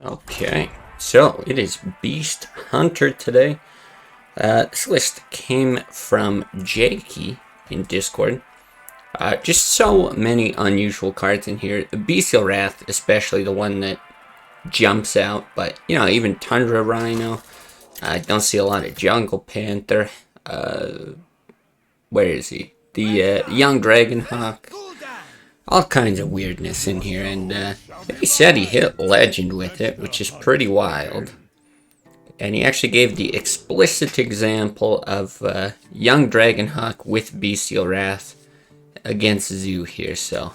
Okay, so it is Beast Hunter today. This list came from Jakey in Discord. Just so many unusual cards in here. The Bestial Wrath, especially the one that jumps out, but even Tundra Rhino. I don't see a lot of Jungle Panther. Where is he? The Young Dragonhawk. All kinds of weirdness in here, and he said he hit Legend with it, which is pretty wild. And he actually gave the explicit example of Young Dragonhawk with Bestial Wrath against Zoo here, so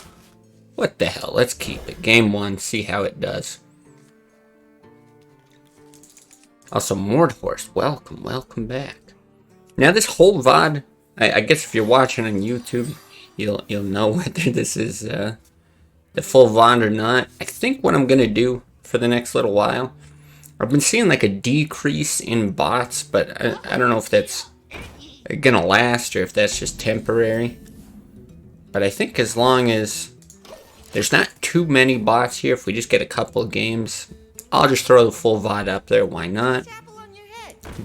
what the hell, let's keep it. Game 1, see how it does. Also, Mordhorse, welcome back. Now this whole VOD, I guess if you're watching on YouTube, you'll know whether this is the full VOD or not. I think what I'm gonna do for the next little while, I've been seeing like a decrease in bots, but I don't know if that's gonna last or if that's just temporary. But I think as long as there's not too many bots here, if we just get a couple of games, I'll just throw the full VOD up there, why not?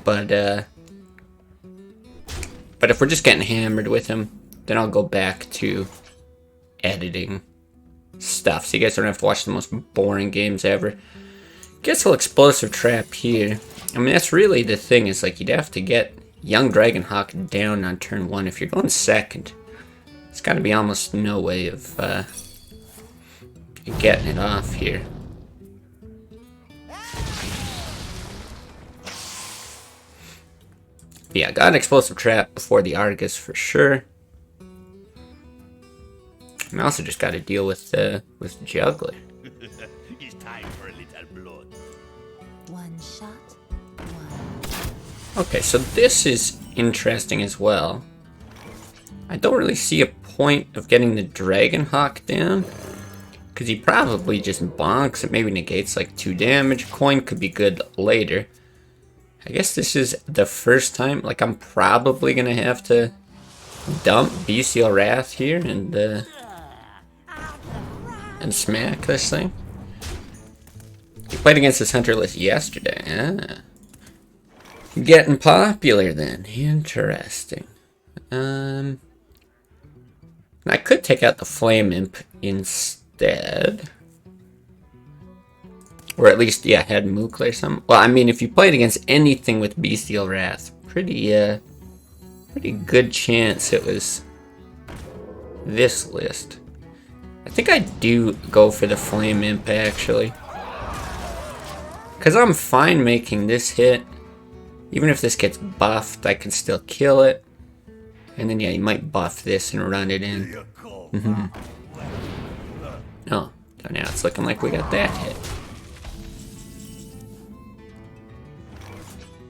But if we're just getting hammered with him, then I'll go back to editing stuff, so you guys don't have to watch the most boring games ever. Gets a little explosive trap here. I mean, that's really the thing, is like you'd have to get Young Dragonhawk down on turn 1. If you're going second, it's got to be almost no way of getting it off here. Yeah, got an explosive trap before the Argus for sure. And I also just got to deal with Juggler. It's time for a little blood. One shot, one. Okay, so this is interesting as well. I don't really see a point of getting the Dragonhawk down, because he probably just bonks. It maybe negates like 2 damage. Coin could be good later. I guess this is the first time, like I'm probably going to have to dump Bestial Wrath here and smack this thing. He played against this hunter list yesterday. Ah. Getting popular then. Interesting. I could take out the Flame Imp instead. Or at least, yeah, head Mookla or something. Well, I mean, if you played against anything with Bestial Wrath, pretty good chance it was this list. I think I do go for the Flame Imp, actually. Because I'm fine making this hit. Even if this gets buffed, I can still kill it. And then, yeah, you might buff this and run it in. Oh, so now it's looking like we got that hit.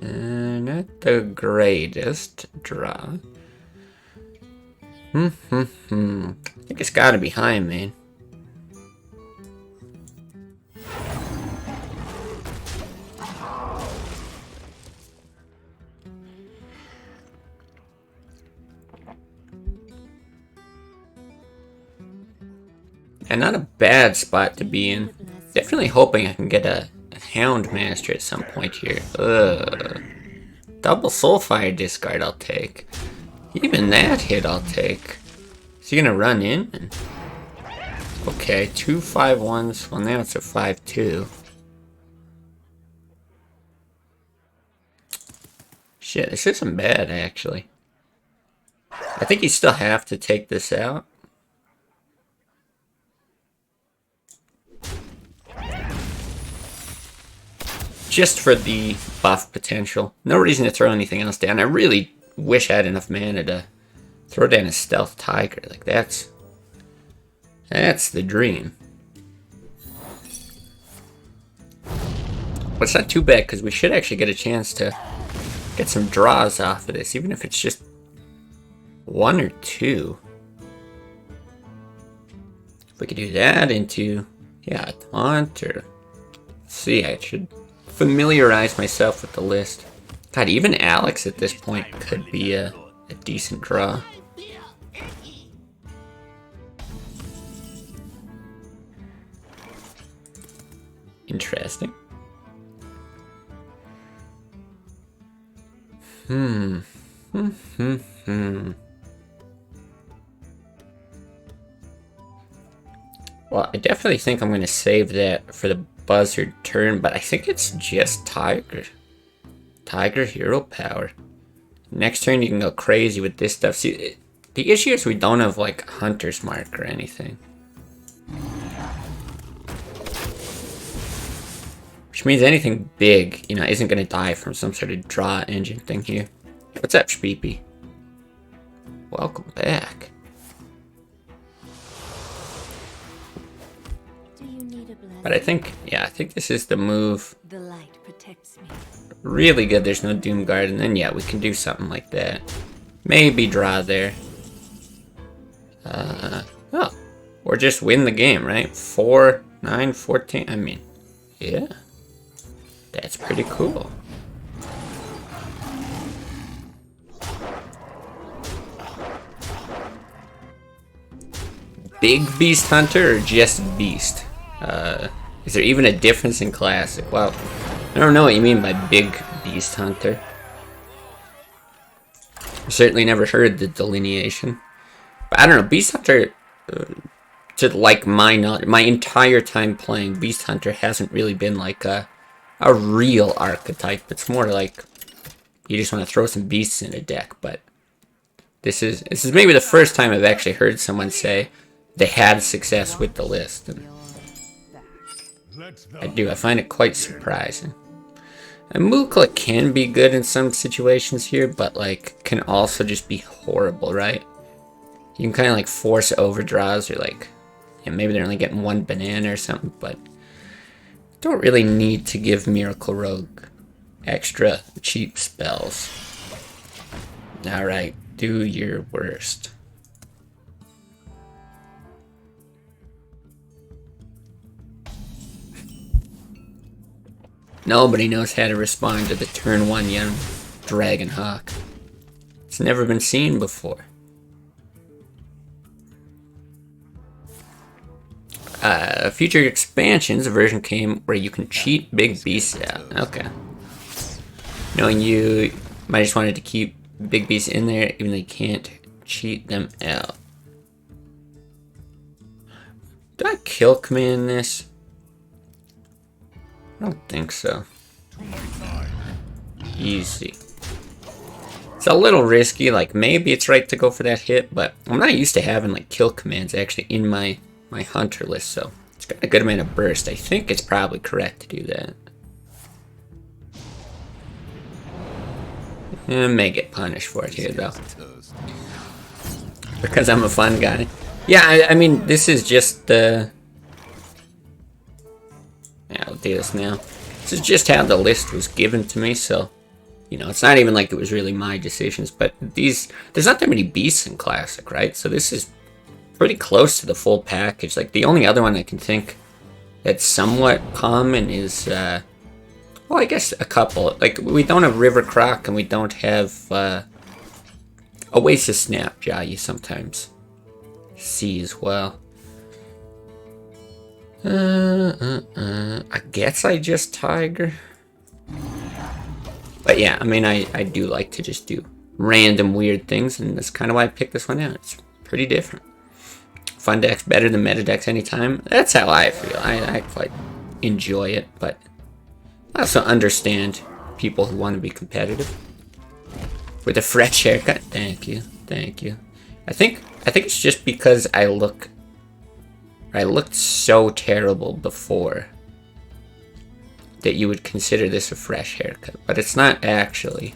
Not the greatest draw. I think it's gotta be high, man. And not a bad spot to be in. Definitely hoping I can get a Hound Master at some point here. Double Soulfire discard I'll take. Even that hit I'll take. Is he gonna run in? Okay, 2 5-1s. Well, now it's a 5-2. Shit, this isn't bad, actually. I think you still have to take this out. Just for the buff potential. No reason to throw anything else down. I really wish I had enough mana to throw down a Stealth Tiger. Like, that's the dream. But it's not too bad, because we should actually get a chance to get some draws off of this, even if it's just 1 or 2. If we could do that into, yeah, a taunt, or... Let's see, I should familiarize myself with the list. God, even Alex at this point could be a decent draw. Interesting. Well, I definitely think I'm going to save that for the buzzard turn, but I think it's just Tiger. Tiger hero power. Next turn you can go crazy with this stuff. See, the issue is we don't have like Hunter's Mark or anything. Which means anything big, you know, isn't going to die from some sort of draw engine thing here. What's up, Shpeepy? Welcome back. Do you need a blessing? But I think, yeah, I think this is the move. The light protects me. Really good there's no Doomguard, and then yeah, we can do something like that. Maybe draw there. Oh. Or just win the game, right? 4, 9, 14. I mean, yeah. That's pretty cool. Big Beast Hunter or just Beast? Is there even a difference in Classic? Well, I don't know what you mean by Big Beast Hunter. I've certainly never heard the delineation. But I don't know, Beast Hunter, to like my entire time playing, Beast Hunter hasn't really been like a real archetype. It's more like you just want to throw some beasts in a deck, but this is maybe the first time I've actually heard someone say they had success with the list. And I find it quite surprising. And Mukla can be good in some situations here, but like can also just be horrible, right? You can kind of like force overdraws, or like, yeah, maybe they're only getting one banana or something, but don't really need to give Miracle Rogue extra cheap spells. Alright, do your worst. Nobody knows how to respond to the turn 1 young Dragon Hawk. It's never been seen before. Future expansions, a version came where you can cheat big beasts out. Okay. Knowing you might just wanted to keep big beasts in there, even though you can't cheat them out. Did I kill command this? I don't think so. Easy. It's a little risky, like maybe it's right to go for that hit, but I'm not used to having like kill commands actually in my hunter list, so it's got a good amount of burst. I think it's probably correct to do that. I may get punished for it here though, because I'm a fun guy. Yeah, I mean this is just yeah, I'll do this now. This is just how the list was given to me, so you know, it's not even like it was really my decisions, but there's not that many beasts in Classic, right? So this is pretty close to the full package. Like the only other one I can think that's somewhat common is well, I guess a couple. Like we don't have River Croc and we don't have Oasis Snapjaw. You sometimes see as well. I guess I just Tiger. But yeah, I mean, I do like to just do random weird things, and that's kind of why I picked this one out. It's pretty different. Fun deck's better than meta decks anytime. That's how I feel. I quite enjoy it, but I also understand people who want to be competitive. With a fresh haircut. Thank you. Thank you. I think it's just because I looked so terrible before that you would consider this a fresh haircut, but it's not actually.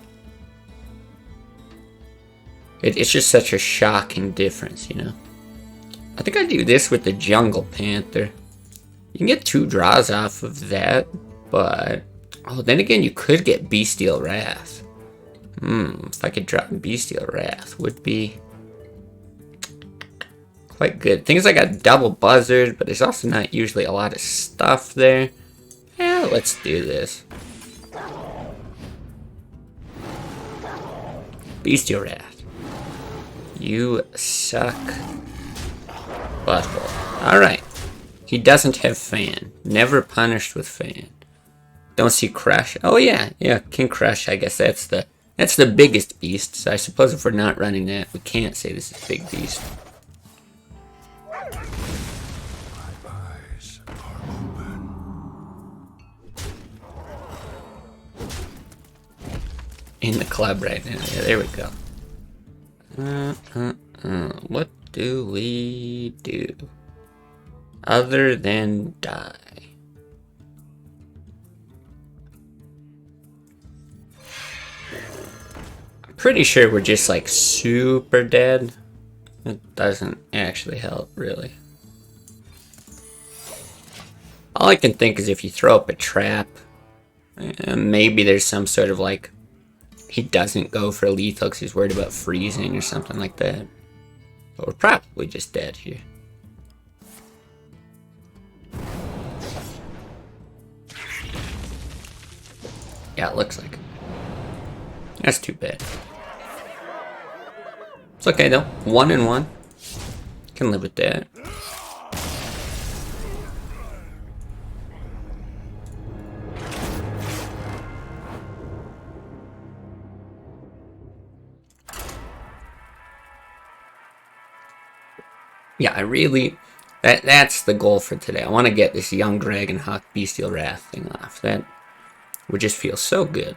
It's just such a shocking difference, you know. I think I do this with the Jungle Panther. You can get 2 draws off of that, but oh, then again, you could get Bestial Wrath. If I could drop Bestial Wrath, would be quite good. Things like a double buzzard, but there's also not usually a lot of stuff there. Yeah, let's do this. Bestial Wrath. You suck. Butthole. Alright. He doesn't have Fan. Never punished with Fan. Don't see Crush. Oh yeah, King Crush, I guess that's the That's the biggest beast, so I suppose if we're not running that, we can't say this is big beast. In the club right now. Yeah, there we go. What do we do? Other than die. I'm pretty sure we're just like super dead. It doesn't actually help, really. All I can think is if you throw up a trap, maybe there's some sort of like, he doesn't go for lethal because he's worried about freezing or something like that. But we're probably just dead here. Yeah, it looks like it. That's too bad. It's okay though. 1-1. Can live with that. Yeah, I really... That's the goal for today. I want to get this young Dragon Hawk Bestial Wrath thing off. That would just feel so good.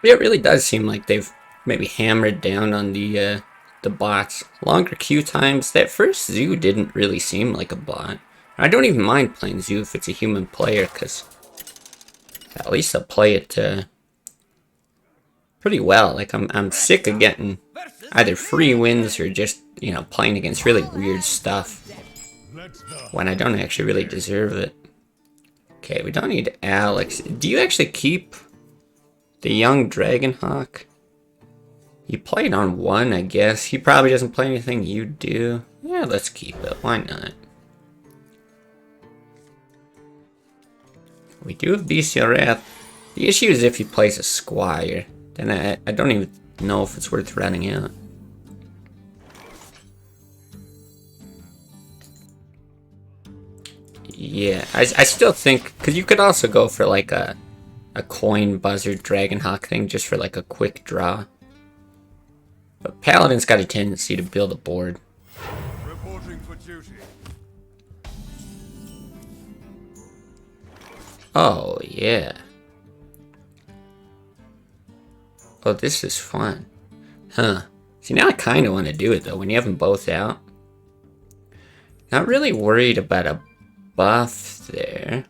But it really does seem like they've maybe hammered down on the bots. Longer queue times. That first Zoo didn't really seem like a bot. I don't even mind playing Zoo if it's a human player, because at least I'll play it pretty well. Like, I'm sick of getting either free wins or just, you know, playing against really weird stuff when I don't actually really deserve it. Okay, we don't need Alex. Do you actually keep the young Dragonhawk? You played on one, I guess. He probably doesn't play anything you do. Yeah, let's keep it. Why not? We do have Bestial Wrath. The issue is if he plays a Squire. Then I don't even know if it's worth running out. Yeah, I still think... Because you could also go for like a coin buzzard Dragonhawk thing just for like a quick draw. But Paladin's got a tendency to build a board. Reporting for duty. Oh, yeah. Oh, this is fun. Huh. See, now I kind of want to do it, though, when you have them both out. Not really worried about a buff there.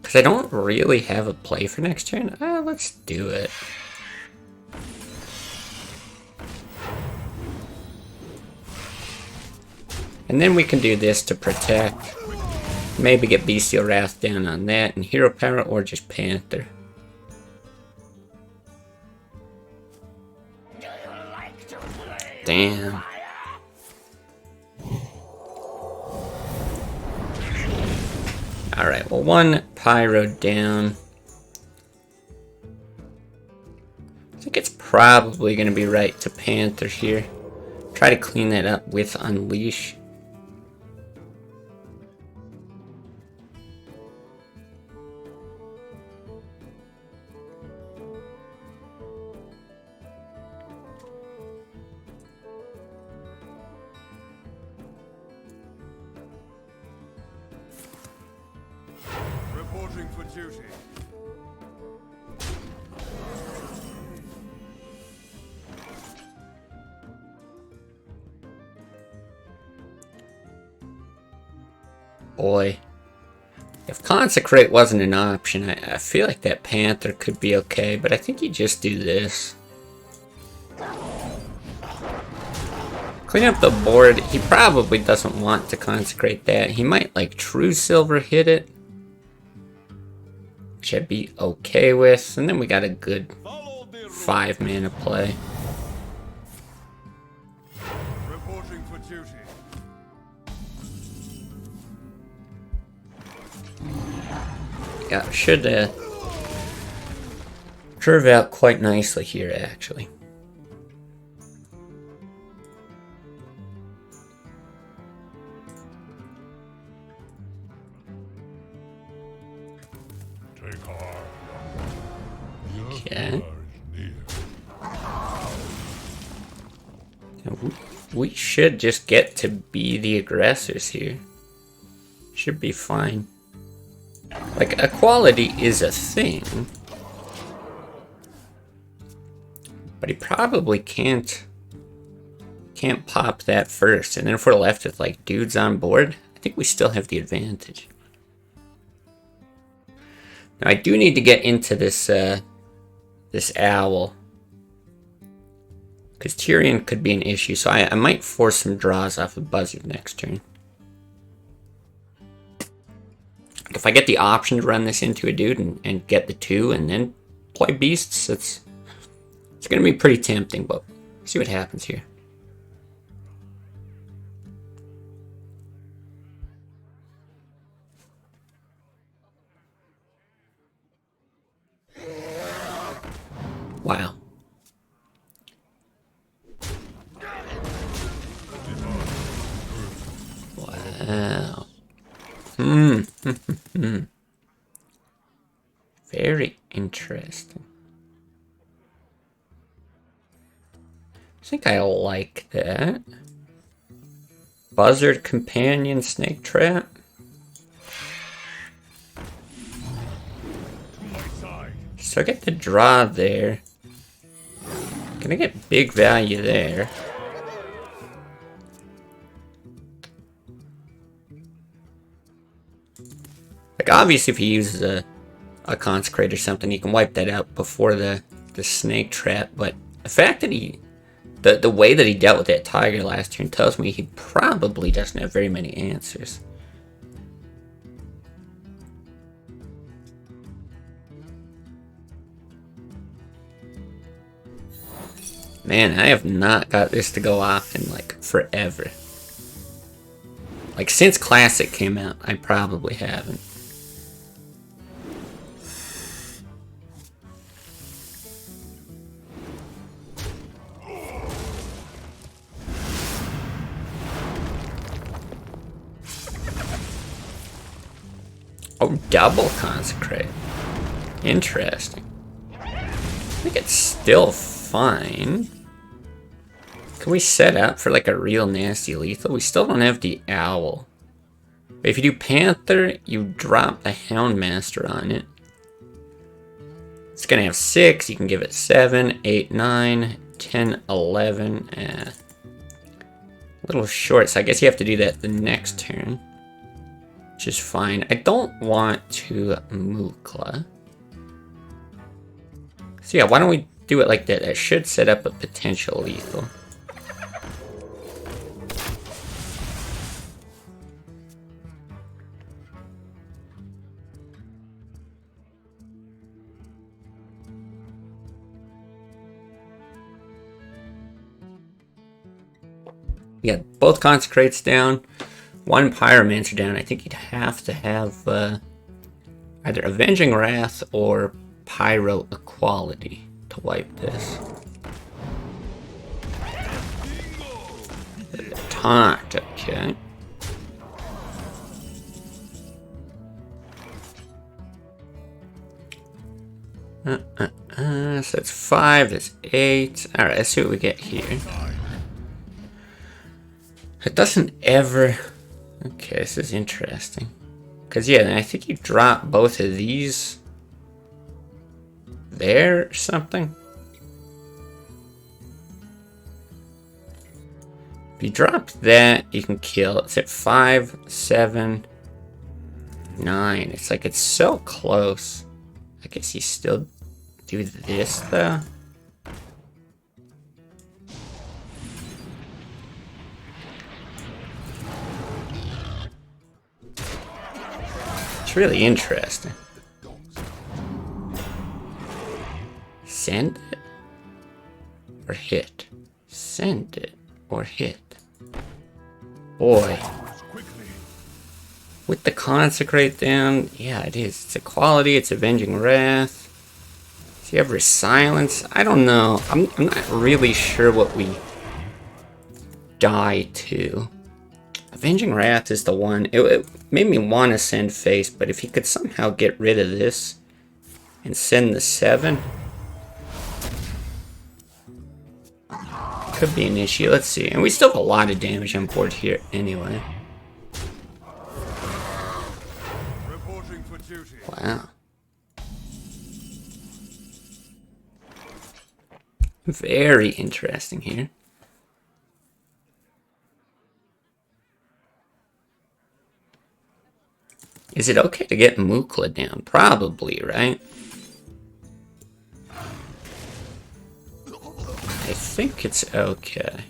Because I don't really have a play for next turn. Let's do it. And then we can do this to protect. Maybe get Bestial Wrath down on that and Hero Power, or just Panther. Damn. Alright, well, one Pyro down. I think it's probably going to be right to Panther here. Try to clean that up with Unleash. Reporting for duty. Boy. If Consecrate wasn't an option, I feel like that Panther could be okay, but I think you just do this. Clean up the board. He probably doesn't want to Consecrate that. He might, like, True Silver hit it, which I'd be okay with. And then we got a good 5 mana play. Reporting for duty. Yeah, should curve out quite nicely here, actually. Take heart. Okay. We should just get to be the aggressors here. Should be fine. Like, equality is a thing. But he probably can't pop that first. And then if we're left with, like, dudes on board, I think we still have the advantage. Now, I do need to get into this, this owl. Because Tyrion could be an issue, so I might force some draws off of Buzzard next turn. If I get the option to run this into a dude and get the 2 and then play beasts, it's going to be pretty tempting, but see what happens here. Wow. Wow. Very interesting. I think I like that. Buzzard companion snake trap. So I get the draw there. Gonna get big value there. Like, obviously if he uses a consecrate or something, he can wipe that out before the snake trap, but the fact that the way that he dealt with that tiger last turn tells me he probably doesn't have very many answers. Man, I have not got this to go off in, like, forever. Like, since Classic came out, I probably haven't. Oh, double consecrate. Interesting. I think it's still fine. Can we set up for like a real nasty lethal? We still don't have the owl. But if you do Panther, you drop the Houndmaster on it. It's gonna have 6. You can give it 7, 8, 9, 10, 11. A little short, so I guess you have to do that the next turn. Which is fine. I don't want to Mukla. So yeah, why don't we do it like that? That should set up a potential lethal. Yeah, both consecrates down. 1 Pyromancer down. I think you'd have to have either Avenging Wrath or Pyro Equality to wipe this. Taunt, okay. So that's 5, that's 8. Alright, let's see what we get here. It doesn't ever... Okay, this is interesting. Because, yeah, I think you drop both of these there or something. If you drop that, you can kill. It's at 5, 7, 9. It's like it's so close. I guess you still do this, though. It's really interesting. Send it or hit? Send it or hit? Boy. Quickly. With the Consecrate down, yeah, it is. It's Equality, it's Avenging Wrath. Does he have Silence? I don't know. I'm not really sure what we die to. Avenging Wrath is the one. It made me want to send Face, but if he could somehow get rid of this and send the 7, could be an issue. Let's see. And we still have a lot of damage on board here anyway. Reporting for duty. Wow. Very interesting here. Is it okay to get Mukla down? Probably, right? I think it's okay.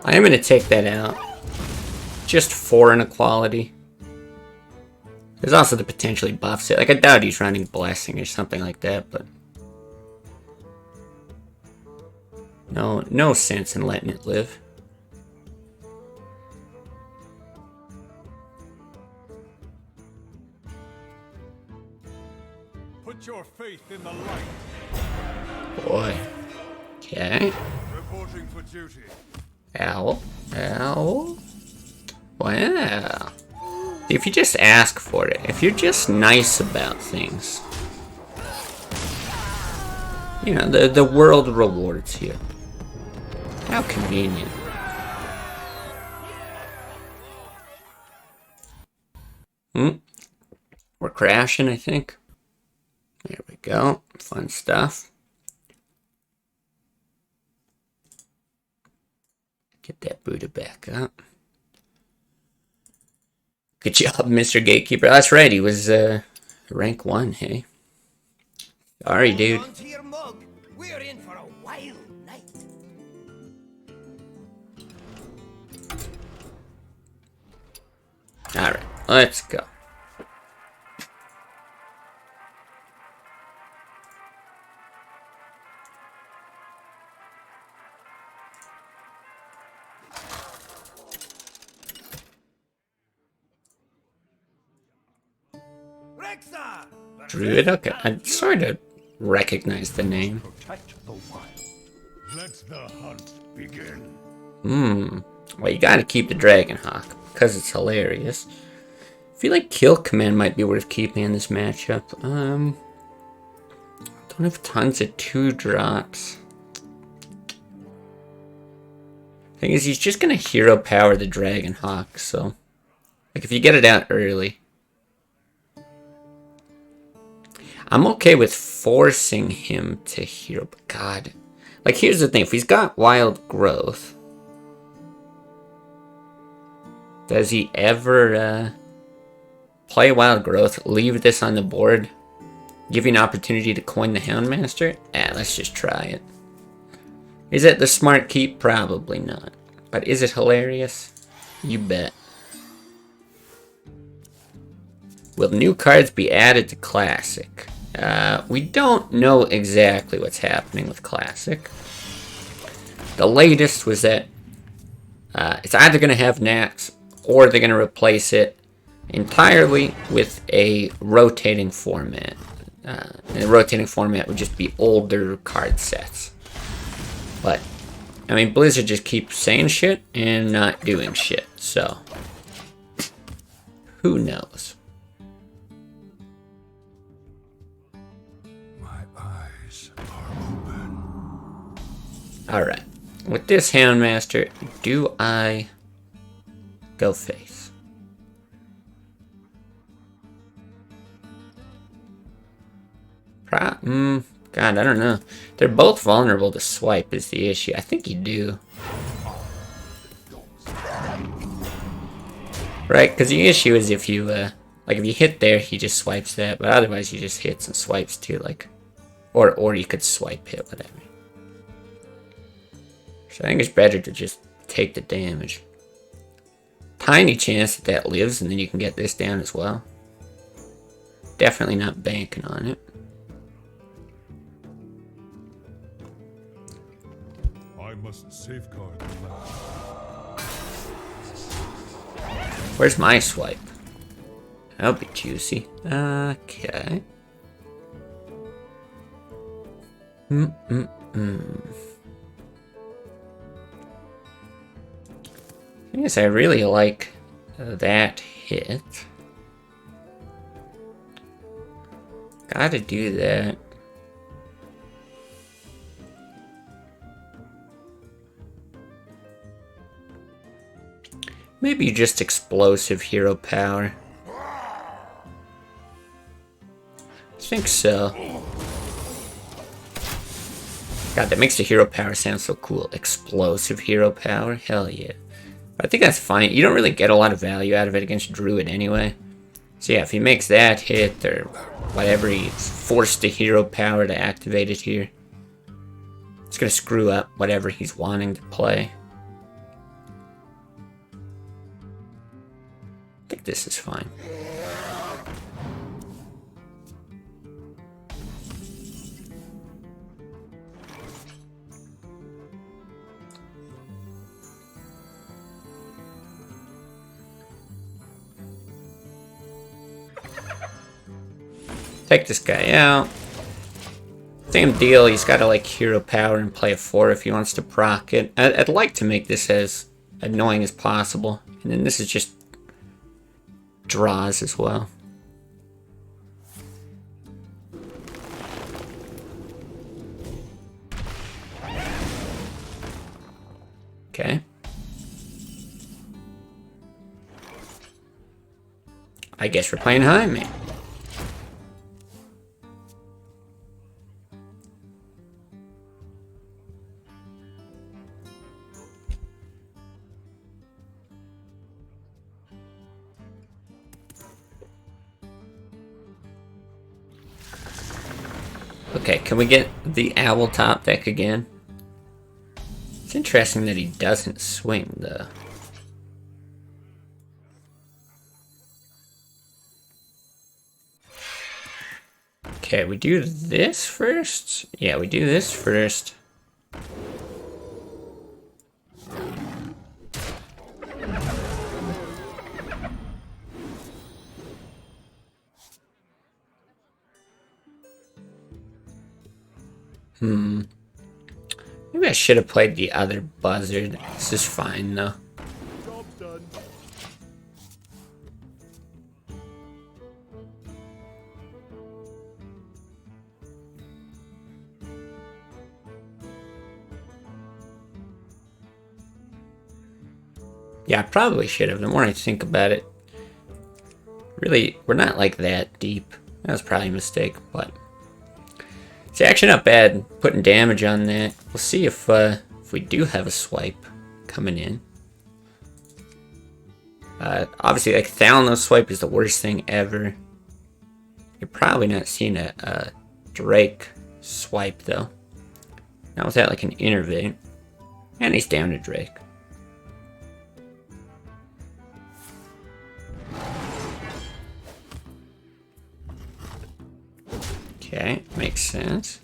I am going to take that out. Just for inequality. There's also the potentially buffs it. Like, I doubt he's running Blessing or something like that, but... No sense in letting it live. Put your faith in the light. Boy. Okay. Reporting for duty. Owl. Owl. Wow. If you just ask for it, if you're just nice about things, you know, the world rewards you. How convenient. We're crashing, I think. There we go. Fun stuff. Get that Buddha back up. Good job, Mr. Gatekeeper. That's right, he was rank 1, hey? Sorry, dude. On to your mug. We're in for a wild night. Alright, let's go. Rexa! Druid? Okay, I'm sorry to recognize the name. Protect the wild. Let the hunt begin. Well, you gotta keep the Dragon Hawk, because it's hilarious. I feel like Kill Command might be worth keeping in this matchup. Don't have tons of 2-drops. Thing is, he's just gonna hero power the Dragon Hawk, so... Like, if you get it out early... I'm okay with forcing him to hero, but God... Like, here's the thing, if he's got Wild Growth... Does he ever, play Wild Growth, leave this on the board, give you an opportunity to coin the Houndmaster? Let's just try it. Is it the smart keep? Probably not. But is it hilarious? You bet. Will new cards be added to Classic? We don't know exactly what's happening with Classic. The latest was that it's either going to have Nax, or they're going to replace it entirely with a rotating format. And the rotating format would just be older card sets. But, I mean, Blizzard just keeps saying shit and not doing shit, so... Who knows? My eyes are open. Alright. With this Houndmaster, do I go face? God, I don't know. They're both vulnerable to swipe is the issue. I think you do. Right, because the issue is if you, like if you hit there, he just swipes that, but otherwise he just hits and swipes too, like, or you could swipe hit, whatever. So I think it's better to just take the damage. Tiny chance that that lives, and then you can get this down as well. Definitely not banking on it. must safeguard the land. Where's my swipe? That'll be juicy. Okay. Yes, I really like that hit. Gotta do that. Maybe just explosive hero power. I think so. God, that makes the hero power sound so cool. Explosive hero power? Hell yeah. I think that's fine. You don't really get a lot of value out of it against Druid anyway. So yeah, if he makes that hit or whatever, he's forced the hero power to activate it here. It's gonna screw up whatever he's wanting to play. I think this is fine. Take this guy out. Same deal, he's got to like hero power and play a 4 if he wants to proc it. I'd like to make this as annoying as possible. And then this is just draws as well. Okay. I guess we're playing high, man. Okay, can we get the owl top deck again? It's interesting that he doesn't swing, though. Okay, we do this first? Yeah, we do this first. Maybe I should have played the other buzzard. This is fine, though. Job done. Yeah, I probably should have. The more I think about it. Really, we're not like that deep. That was probably a mistake, but... It's actually not bad putting damage on that. We'll see if we do have a swipe coming in. Obviously, like, Thalanos swipe is the worst thing ever. You're probably not seeing a Drake swipe, though. Not without, like, an Innervate. And he's down to Drake. Okay, makes sense.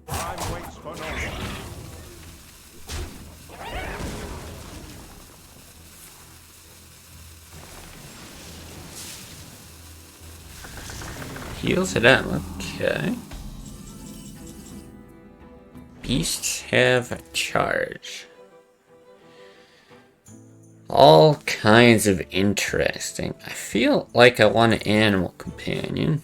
Time waits for no one. Heals it up, okay. Beasts have a charge. All kinds of interesting. I feel like I want an animal companion.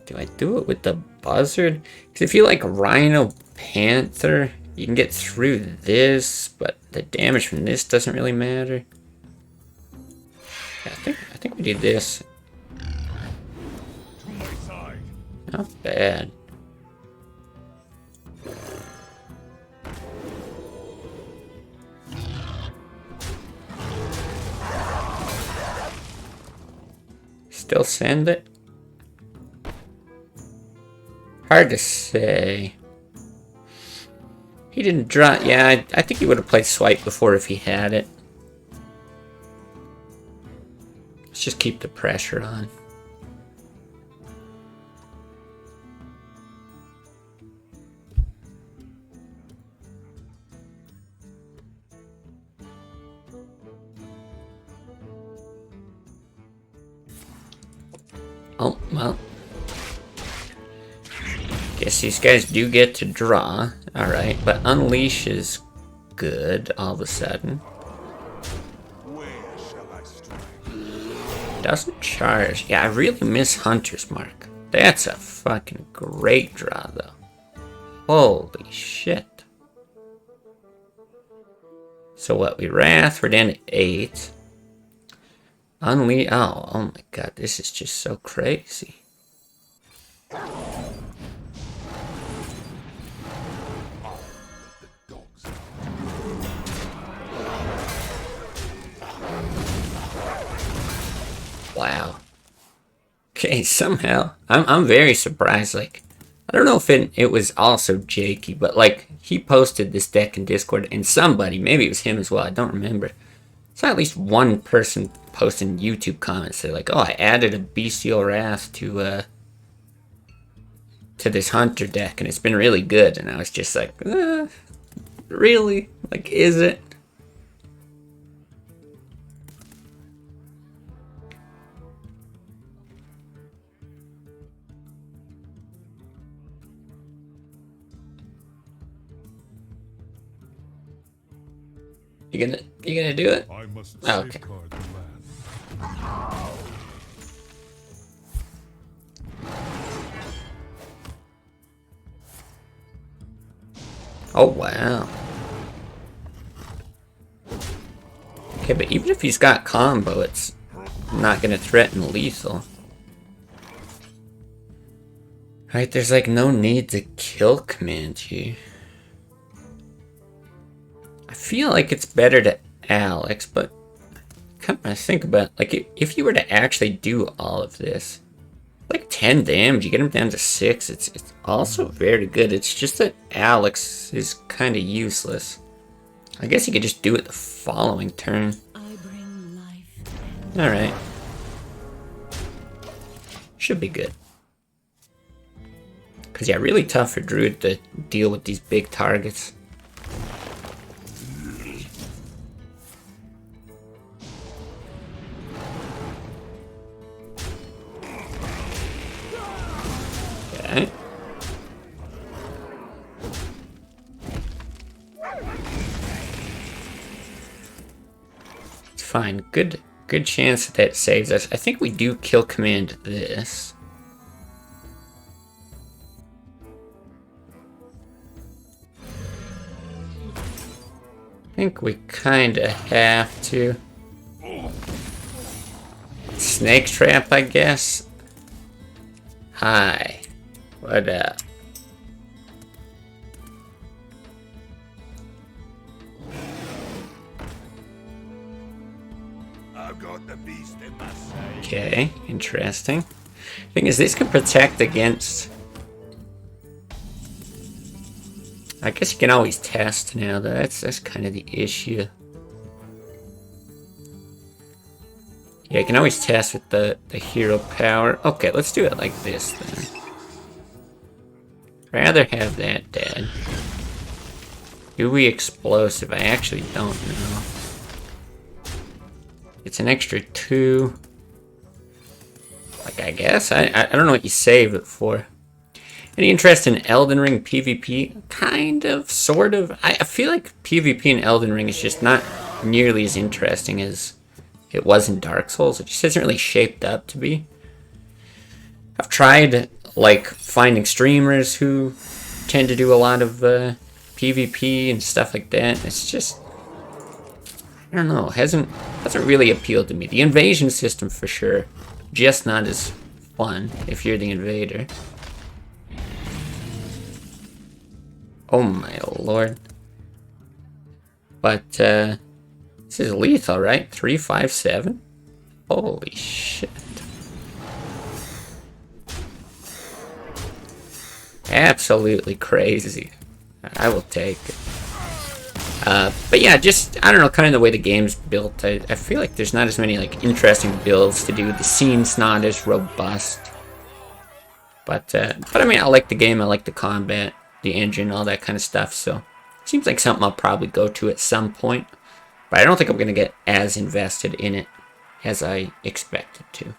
Do I do it with the buzzard? Because if you like Rhino Panther, you can get through this, but the damage from this doesn't really matter. Yeah, I think we do this. To my side. Not bad. Still send it? Hard to say. He didn't draw. Yeah, I think he would have played swipe before if he had it. Let's just keep the pressure on. Guess these guys do get to draw. Alright, but Unleash is good all of a sudden. Where shall I strike? Doesn't charge. Yeah, I really miss Hunter's Mark. That's a fucking great draw, though. Holy shit. So what, we Wrath, we're down to 8. Unleash, oh my god, this is just so crazy. Wow. Okay, somehow, I'm very surprised, like, I don't know if it was also Jakey, but like, he posted this deck in Discord, and somebody, maybe it was him as well, I don't remember. So at least one person posting YouTube comments, they're like, oh, I added a Bestial Wrath to this Hunter deck, and it's been really good, and I was just like, really? Like, is it? You gonna do it? I must Oh, okay. safeguard the land. Oh wow. Okay, but even if he's got combo, it's not gonna threaten lethal. Right, there's like no need to kill command here. I feel like it's better to Alex, but come on, think about it. Like if you were to actually do all of this, like 10 damage, you get him down to 6. It's also very good. It's just that Alex is kind of useless. I guess you could just do it the following turn. I bring life. All right, should be good. Cause yeah, really tough for Druid to deal with these big targets. Okay. It's fine. Good chance that saves us. I think we do kill command this. I think we kinda have to. Snake trap, I guess. Hi. What up? I've got the beast in my sight. Okay, interesting. Thing is, this can protect against... I guess you can always test now, though. That's kind of the issue. Yeah, you can always test with the hero power. Okay, let's do it like this, then. Rather have that dead. Do we explosive? I actually don't know. It's an extra 2. Like, I guess? I don't know what you save it for. Any interest in Elden Ring PvP? Kind of, sort of. I feel like PvP in Elden Ring is just not nearly as interesting as it was in Dark Souls. It just isn't really shaped up to be. I've tried, like, finding streamers who tend to do a lot of PvP and stuff like that. It's just, I don't know, hasn't really appealed to me. The invasion system for sure, just not as fun if you're the invader. Oh my lord. But this is lethal, right? 357? Holy shit. Absolutely crazy. I will take it. But yeah, just, I don't know, kind of the way the game's built. I feel like there's not as many like interesting builds to do. The scene's not as robust. But I mean, I like the game. I like the combat, the engine, all that kind of stuff. So it seems like something I'll probably go to at some point. But I don't think I'm going to get as invested in it as I expected to.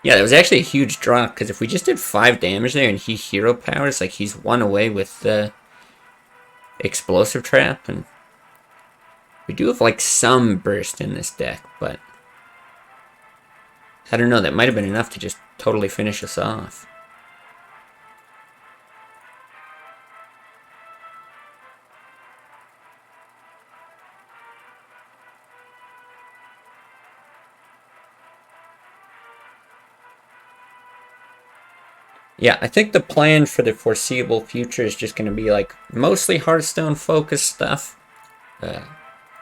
Yeah, that was actually a huge drop, because if we just did 5 damage there and he hero powers, like he's one away with the explosive trap, and we do have like some burst in this deck, but I don't know, that might have been enough to just totally finish us off. Yeah, I think the plan for the foreseeable future is just going to be like mostly Hearthstone focused stuff. You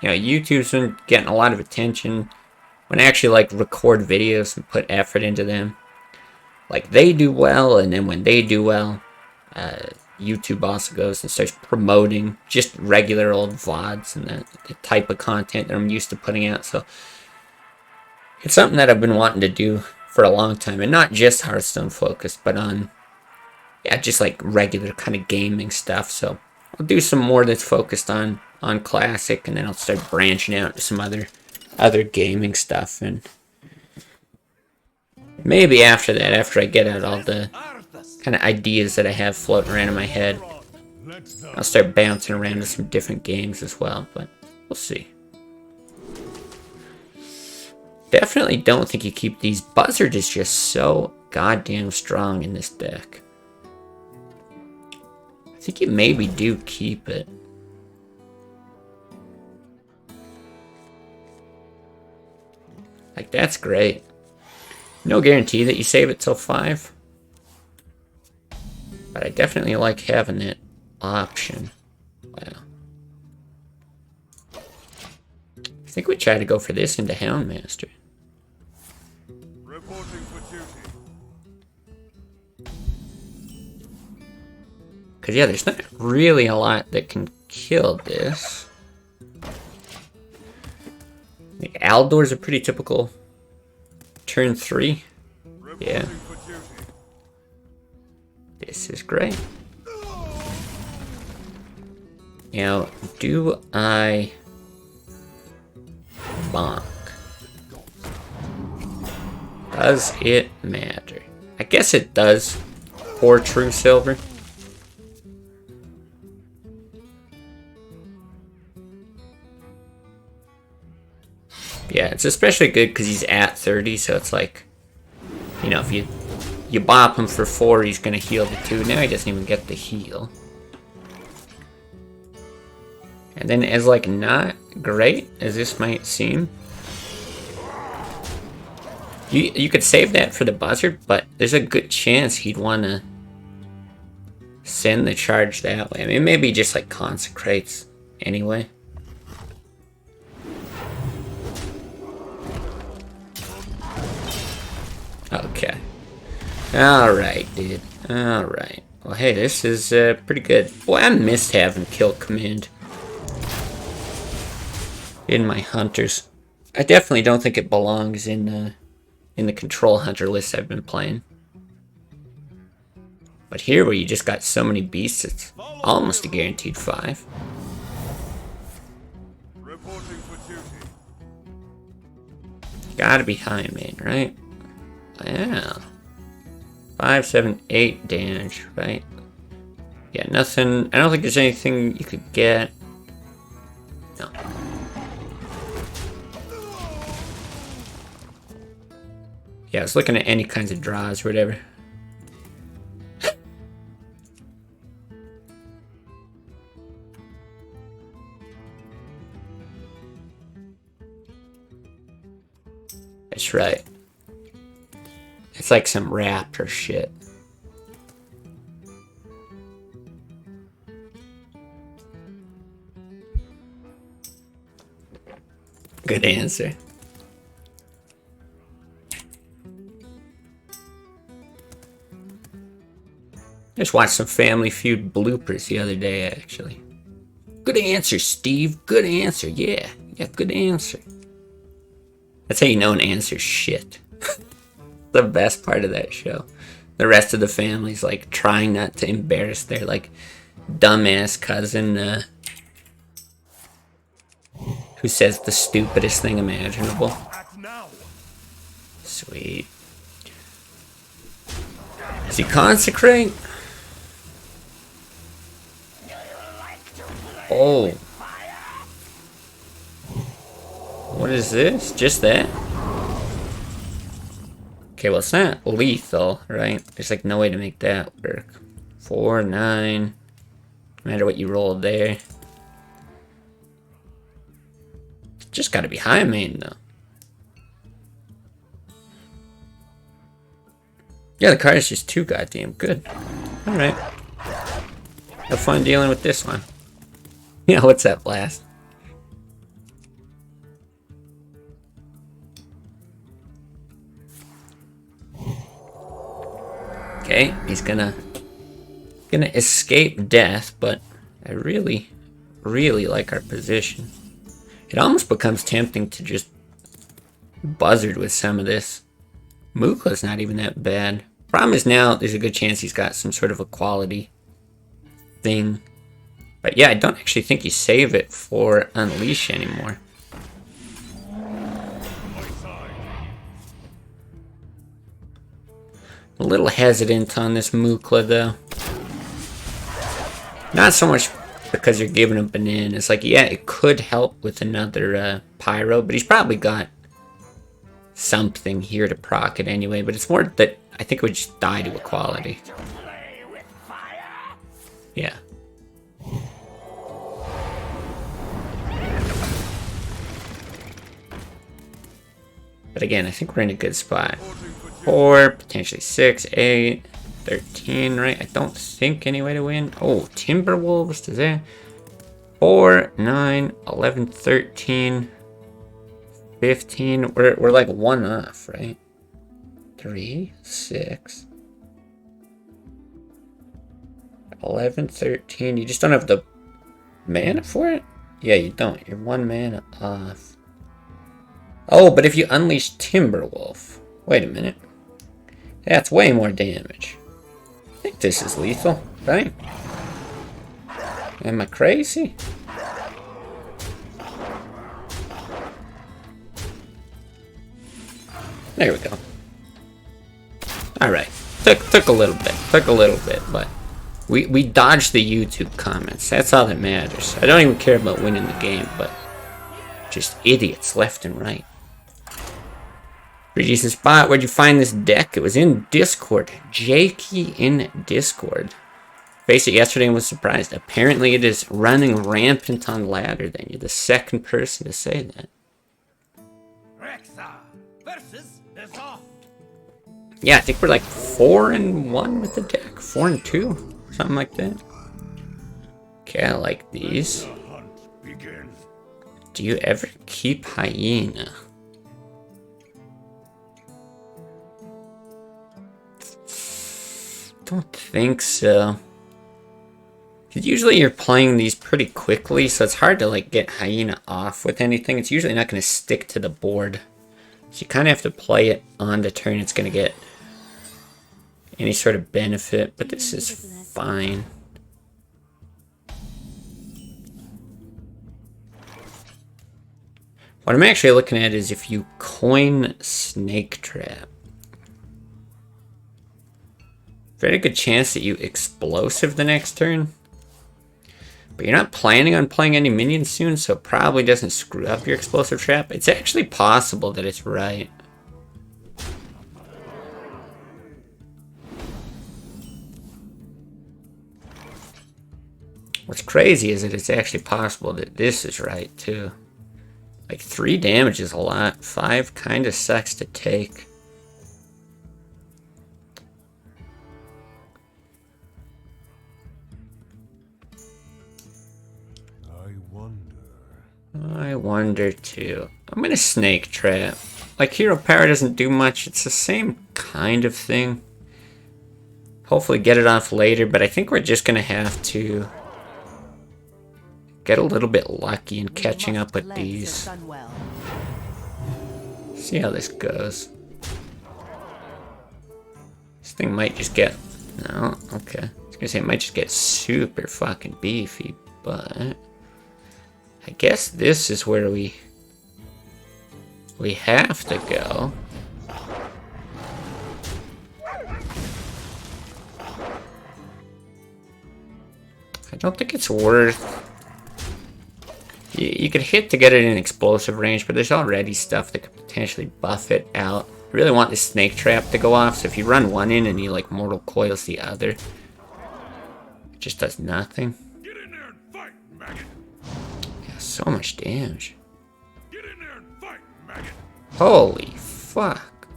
know, YouTube's been getting a lot of attention. When I actually like record videos and put effort into them, like they do well, and then when they do well, YouTube also goes and starts promoting just regular old VODs and the type of content that I'm used to putting out. So it's something that I've been wanting to do for a long time, and not just Hearthstone focused, but on, yeah, just like regular kind of gaming stuff. So I'll do some more that's focused on Classic, and then I'll start branching out to some other gaming stuff, and maybe after that, after I get out all the kind of ideas that I have floating around in my head, I'll start bouncing around to some different games as well, but we'll see. Definitely don't think you keep these. Buzzard is just so goddamn strong in this deck. I think you maybe do keep it. Like, that's great. No guarantee that you save it till 5. But I definitely like having that option. Wow. I think we try to go for this into Houndmaster. Reporting for duty. Because, yeah, there's not really a lot that can kill this. Like, Aldor's a pretty typical turn 3. Yeah. This is great. Now, do I bonk? Does it matter? I guess it does. For True Silver. Yeah, it's especially good because he's at 30, so it's like, you know, if you bop him for 4, he's going to heal the 2. Now he doesn't even get the heal. And then as, like, not great as this might seem, you could save that for the Buzzard, but there's a good chance he'd want to send the charge that way. I mean, maybe he just, like, consecrates anyway. Okay. Alright, dude. Alright. Well, hey, this is pretty good. Boy, I missed having kill command in my hunters. I definitely don't think it belongs in the control hunter list I've been playing. But here, where you just got so many beasts, it's almost a guaranteed 5. Reporting for duty. Gotta be high, man, right? Yeah. 5, 7, 8 damage, right? Yeah, nothing. I don't think there's anything you could get. No. Yeah, I was looking at any kinds of draws or whatever. That's right. It's like some raptor shit. Good answer. Just watched some Family Feud bloopers the other day, actually. Good answer, Steve. Good answer. Yeah, good answer. That's how you know an answer's shit. The best part of that show. The rest of the family's like trying not to embarrass their like dumbass cousin who says the stupidest thing imaginable. Sweet. Does he consecrate? Oh. What is this? Just that? Okay, well, it's not lethal, right? There's like no way to make that work. 4, 9. No matter what you roll there. Just gotta be high main, though. Yeah, the card is just too goddamn good. Alright. Have fun dealing with this one. Yeah, what's that blast? Okay, he's gonna escape death, but I really like our position. It almost becomes tempting to just buzzard with some of this. Mukla's not even that bad. Problem is now there's a good chance he's got some sort of a quality thing. But yeah, I don't actually think you save it for Unleash anymore. A little hesitant on this Mukla though. Not so much because you're giving him banana. It's like, yeah, it could help with another Pyro, but he's probably got something here to proc it anyway. But it's more that I think it would just die to equality. Yeah. But again, I think we're in a good spot. 4, potentially 6, 8, 13, right? I don't think any way to win. Oh, Timberwolves, does that? 4, 9, 11, 13, 15. We're like 1 off, right? 3, 6, 11, 13. You just don't have the mana for it? Yeah, you don't. You're 1 mana off. Oh, but if you unleash Timberwolf. Wait a minute. That's way more damage. I think this is lethal, right? Am I crazy? There we go. Alright. Took a little bit, but we dodged the YouTube comments. That's all that matters. I don't even care about winning the game, but just idiots left and right. Pretty decent spot. Where'd you find this deck? It was in Discord. Jakey in Discord. Faced it yesterday and was surprised. Apparently it is running rampant on ladder then. You're the second person to say that. Yeah, I think we're like 4-1 with the deck. 4-2. Something like that. Okay, I like these. Do you ever keep Hyena? Don't think so. Usually you're playing these pretty quickly, so it's hard to like get Hyena off with anything. It's usually not going to stick to the board. So you kind of have to play it on the turn it's going to get any sort of benefit, but this is fine. What I'm actually looking at is if you coin Snake Trap. Very good chance that you explosive the next turn. But you're not planning on playing any minions soon, so it probably doesn't screw up your explosive trap. It's actually possible that it's right. What's crazy is that it's actually possible that this is right too. Like 3 damage is a lot. 5 kind of sucks to take. I wonder too. I'm gonna Snake Trap. Like Hero Power doesn't do much. It's the same kind of thing. Hopefully get it off later, but I think we're just gonna have to get a little bit lucky in catching up with these. See how this goes. This thing might just get... No, okay. I was gonna say it might just get super fucking beefy, but... I guess this is where we have to go. I don't think it's worth... You could hit to get it in explosive range, but there's already stuff that could potentially buff it out. I really want this snake trap to go off, so if you run one in and he like mortal coils the other, it just does nothing. Get in there and fight, maggot. Yeah, so much damage. Get in there and fight, maggot. Holy fuck.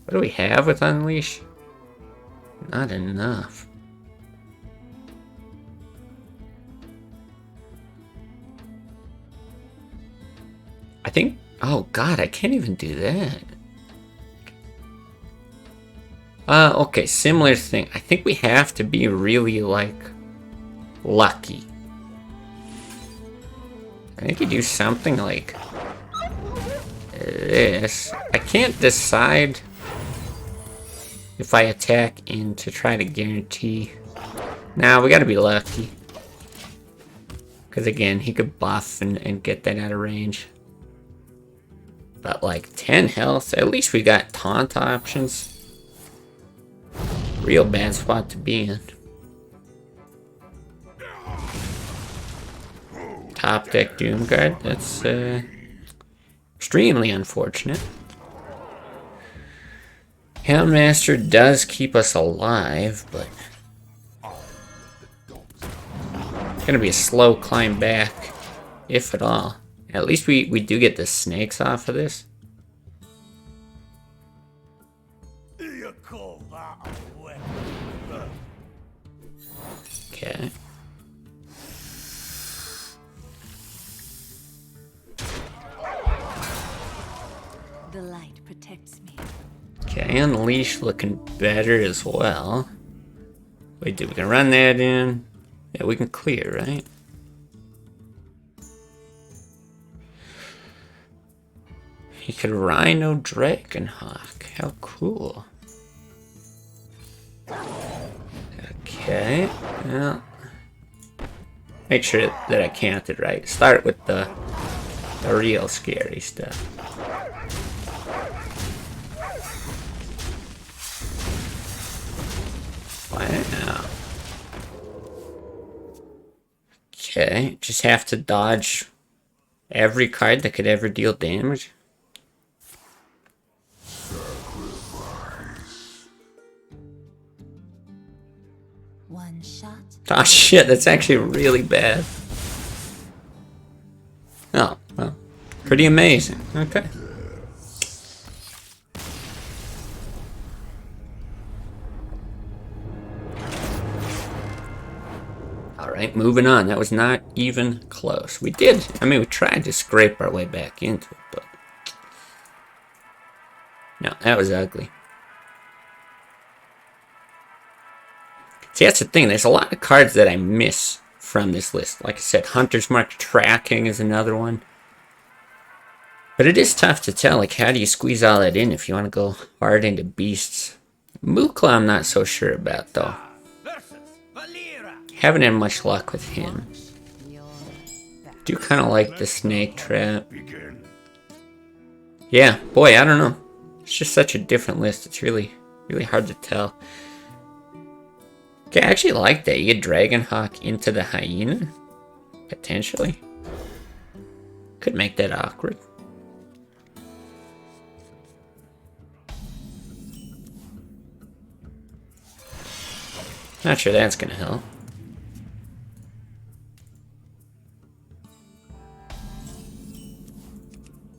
What do we have with Unleash? Not enough. I think... Oh god, I can't even do that. Okay, similar thing. I think we have to be really, like, lucky. I think you do something like this. I can't decide if I attack in to try to guarantee. Nah, we gotta be lucky. Because again, he could buff and get that out of range. But like 10 health, at least we got taunt options. Real bad spot to be in. Top deck Doomguard, that's extremely unfortunate. Houndmaster does keep us alive, but it's gonna be a slow climb back, if at all. At least we do get the snakes off of this. You call that a weapon? Okay. The light protects me. Okay, Unleash looking better as well. Wait, we can run that in? Yeah, we can clear, right? He could Rhino Dragonhawk. How cool. Okay, well. Make sure that I counted right. Start with the real scary stuff. Wow. Okay, just have to dodge every card that could ever deal damage. One shot. Oh shit, that's actually really bad. Oh, well, pretty amazing. Okay. Alright, moving on. That was not even close. We did, I mean, we tried to scrape our way back into it, but... No, that was ugly. See, that's the thing. There's a lot of cards that I miss from this list. Like I said, Hunter's Mark Tracking is another one. But it is tough to tell, like, how do you squeeze all that in if you want to go hard into beasts? Mukla I'm not so sure about, though. Haven't had much luck with him. Do kind of like the snake trap. Yeah, boy, I don't know. It's just such a different list. It's really hard to tell. Okay, I actually like that. You get Dragonhawk into the hyena. Potentially. Could make that awkward. Not sure that's gonna help.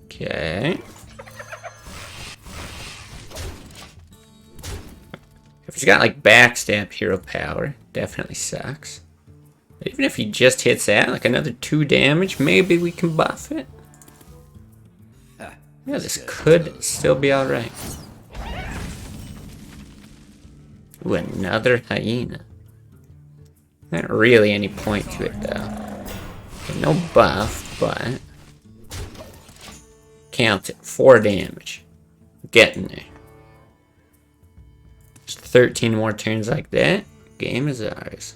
Okay. If he's got like backstab hero power, definitely sucks. But even if he just hits that, like another 2 damage, maybe we can buff it. Yeah, this could still be alright. Ooh, another hyena. Not really any point to it though. Okay, no buff, but... Count it. 4 damage. Getting there. Just 13 more turns like that. Game is ours.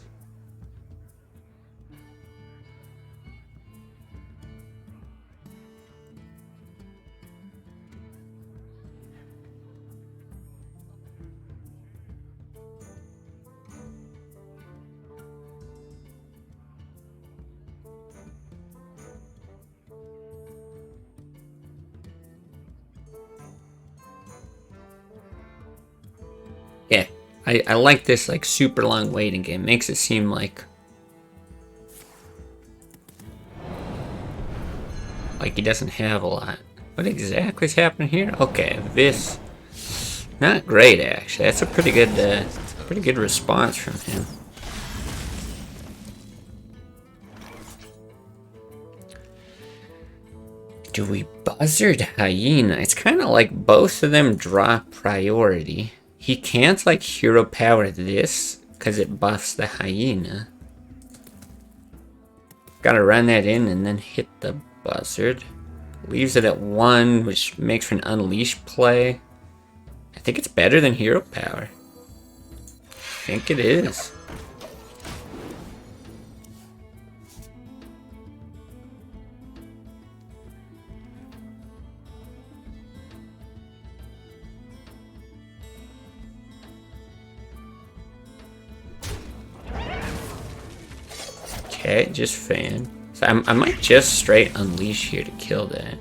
Yeah, I like this like super long waiting game. Makes it seem like he doesn't have a lot. What exactly is happening here? Okay, this not great actually. That's a pretty good response from him. Do we Buzzard Hyena? It's kind of like both of them drop priority. He can't like hero power this because it buffs the Hyena. Gotta run that in and then hit the Buzzard. Leaves it at 1, which makes for an Unleash play. I think it's better than hero power. I think it is. Okay, just fan. So I might just straight Unleash here to kill that.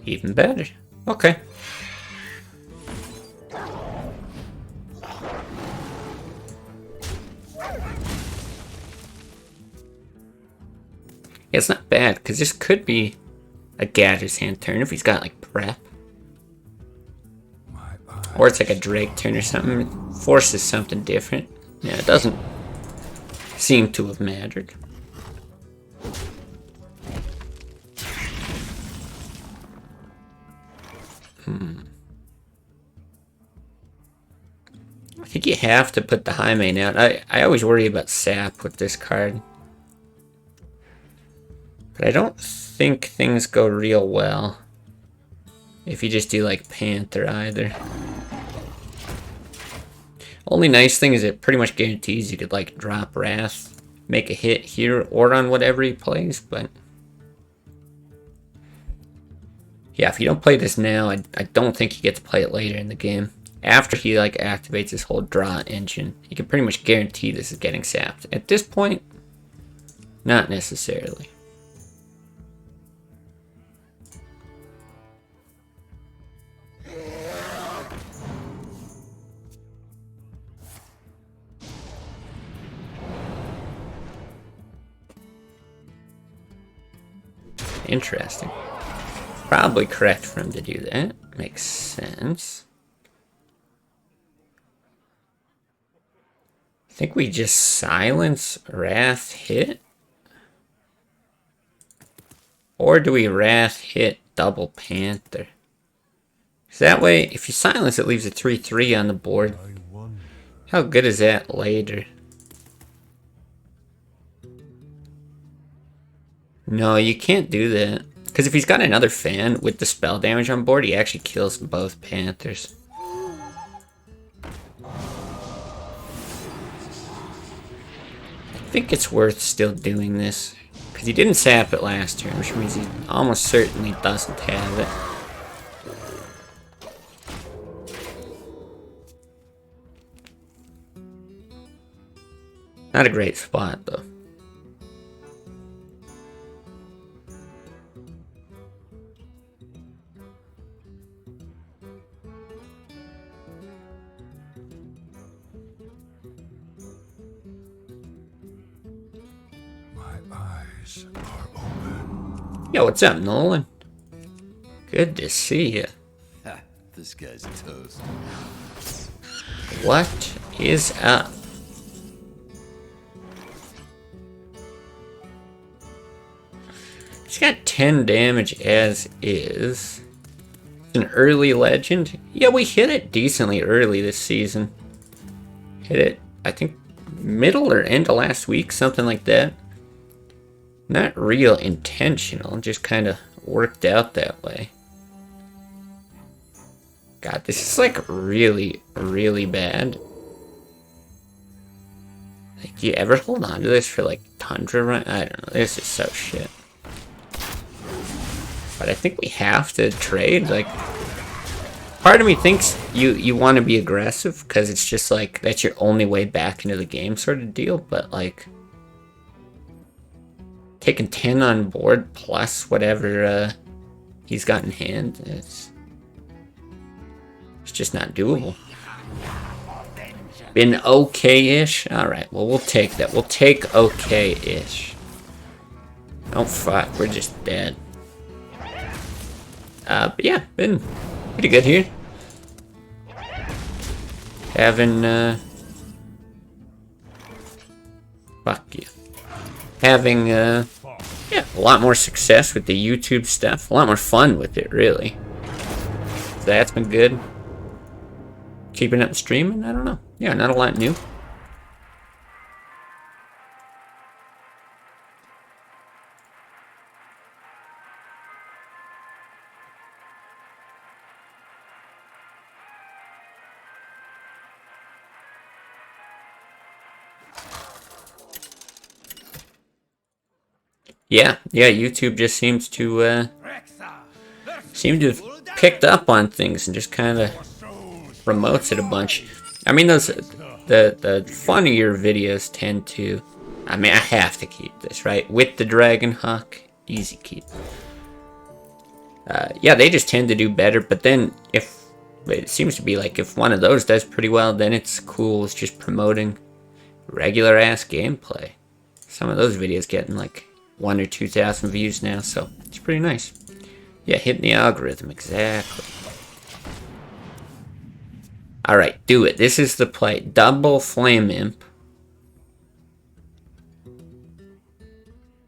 Even better. Okay. Yeah, it's not bad, because this could be a Gather's Hand turn if he's got, like, prep. Or it's like a Drake turn or something. It forces something different. Yeah, it doesn't seem to have mattered. I think you have to put the high main out. I always worry about sap with this card. But I don't think things go real well if you just do like Panther either. Only nice thing is it pretty much guarantees you could like drop Wrath, make a hit here or on whatever he plays, but yeah, if you don't play this now, I don't think you get to play it later in the game. After he like activates his whole draw engine, you can pretty much guarantee this is getting sapped. At this point, not necessarily. Interesting. Probably correct for him to do that. Makes sense. I think we just silence Wrath hit? Or do we Wrath hit double Panther? So that way, if you silence it, leaves a 3/3 on the board. How good is that later? No, you can't do that. Because if he's got another fan with the spell damage on board, he actually kills both Panthers. I think it's worth still doing this. Because he didn't sap it last turn, which means he almost certainly doesn't have it. Not a great spot, though. Yo, what's up, Nolan? Good to see you. This guy's toast. What is up? He's got 10 damage as is. It's an early legend. Yeah, we hit it decently early this season. Hit it, I think, middle or end of last week, something like that. Not real intentional, just kind of worked out that way. God, this is like really, really bad. Like, do you ever hold on to this for like Tundra run? I don't know, this is so shit. But I think we have to trade, like... Part of me thinks you want to be aggressive, because it's just like, that's your only way back into the game sort of deal, but like... Taking 10 on board plus whatever he's got in hand, It's just not doable. Been okay-ish? Alright, well, we'll take that. We'll take okay-ish. Oh, fuck. We're just dead. But yeah, been pretty good here. Having, fuck you. Having, yeah, a lot more success with the YouTube stuff. A lot more fun with it, really. So that's been good. Keeping up streaming? I don't know. Yeah, not a lot new. Yeah, YouTube just seems to have picked up on things and just kind of promotes it a bunch. I mean, the funnier videos tend to. I mean, I have to keep this right with the Dragon Hawk, easy keep. Yeah, they just tend to do better. But then if it seems to be like if one of those does pretty well, then it's cool. It's just promoting regular ass gameplay. Some of those videos getting like 1,000 or 2,000 views now, so it's pretty nice. Yeah, hitting the algorithm, exactly. Alright, do it. This is the play. Double Flame Imp.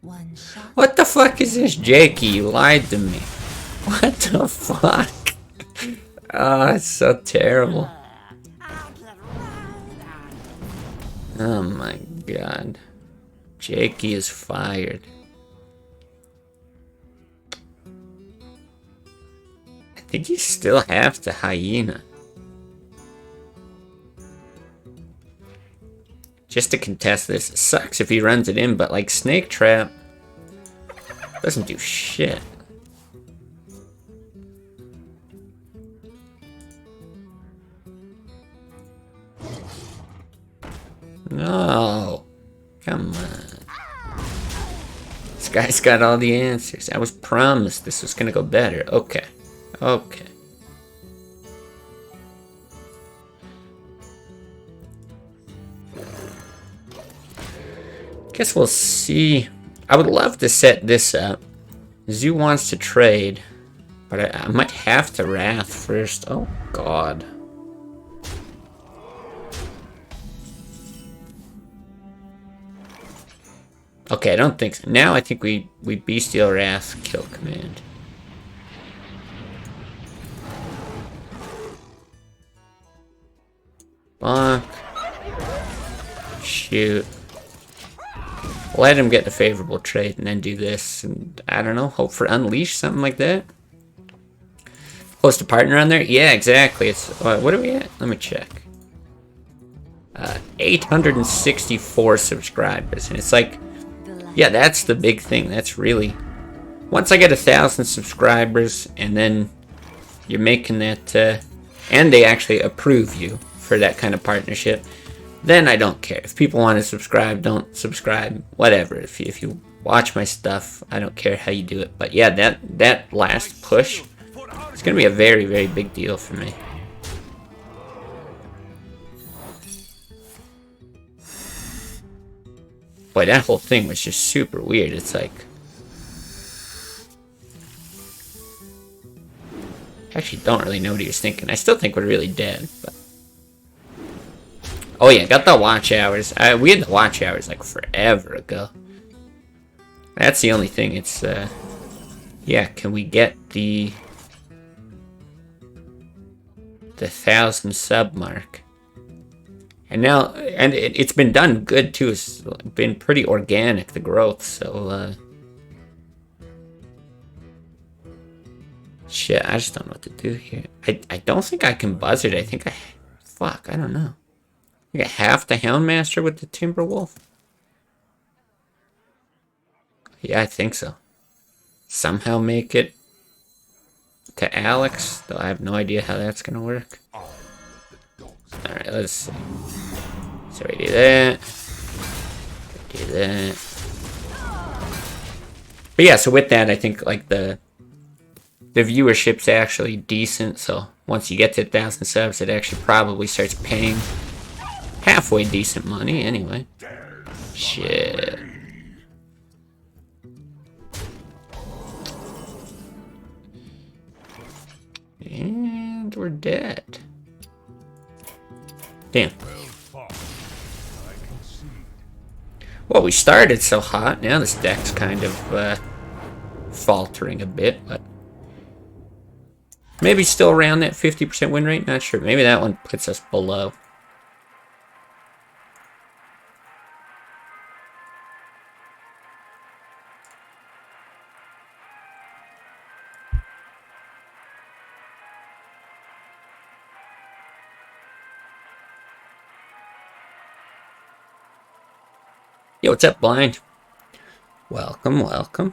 One shot. What the fuck is this, Jakey? You lied to me. What the fuck? Oh, it's so terrible. Oh my god. Jakey is fired. I think you still have to hyena. Just to contest this. It sucks if he runs it in, but like Snake Trap doesn't do shit. No. Come on. This guy's got all the answers. I was promised this was gonna go better. Okay. Okay. Guess we'll see. I would love to set this up. Zoo wants to trade, but I might have to Wrath first. Oh, God. Okay, I don't think so. Now I think we Bestial Wrath kill command. Bonk. Shoot. Let him get the favorable trade and then do this. And I don't know, hope for Unleash, something like that. Post a partner on there? Yeah, exactly. It's what are we at? Let me check. 864 subscribers. And it's like, yeah, that's the big thing. That's really... Once I get 1,000 subscribers and then you're making that... and they actually approve you for that kind of partnership, then I don't care. If people want to subscribe, don't subscribe. Whatever. If you watch my stuff, I don't care how you do it. But yeah, that last push, it's going to be a very, very big deal for me. Boy, that whole thing was just super weird. It's like... I actually don't really know what he was thinking. I still think we're really dead, but... Oh yeah, got the watch hours. We had the watch hours like forever ago. That's the only thing. It's yeah, can we get the 1,000 sub mark? And now, and it's been done good too. It's been pretty organic, the growth. So shit, I just don't know what to do here. I don't think I can buzzard. I think fuck, I don't know. You have to Houndmaster with the Timberwolf? Yeah, I think so. Somehow make it to Alex, though I have no idea how that's gonna work. Alright, let's see. So we do that. We do that. But yeah, so with that, I think like the the viewership's actually decent, so once you get to 1,000 subs, it actually probably starts paying halfway decent money anyway. Shit. And we're dead. Damn. Well, we started so hot. Now this deck's kind of faltering a bit, but maybe still around that 50% win rate. Not sure. Maybe that one puts us below. Yo, what's up, Blind? Welcome, welcome.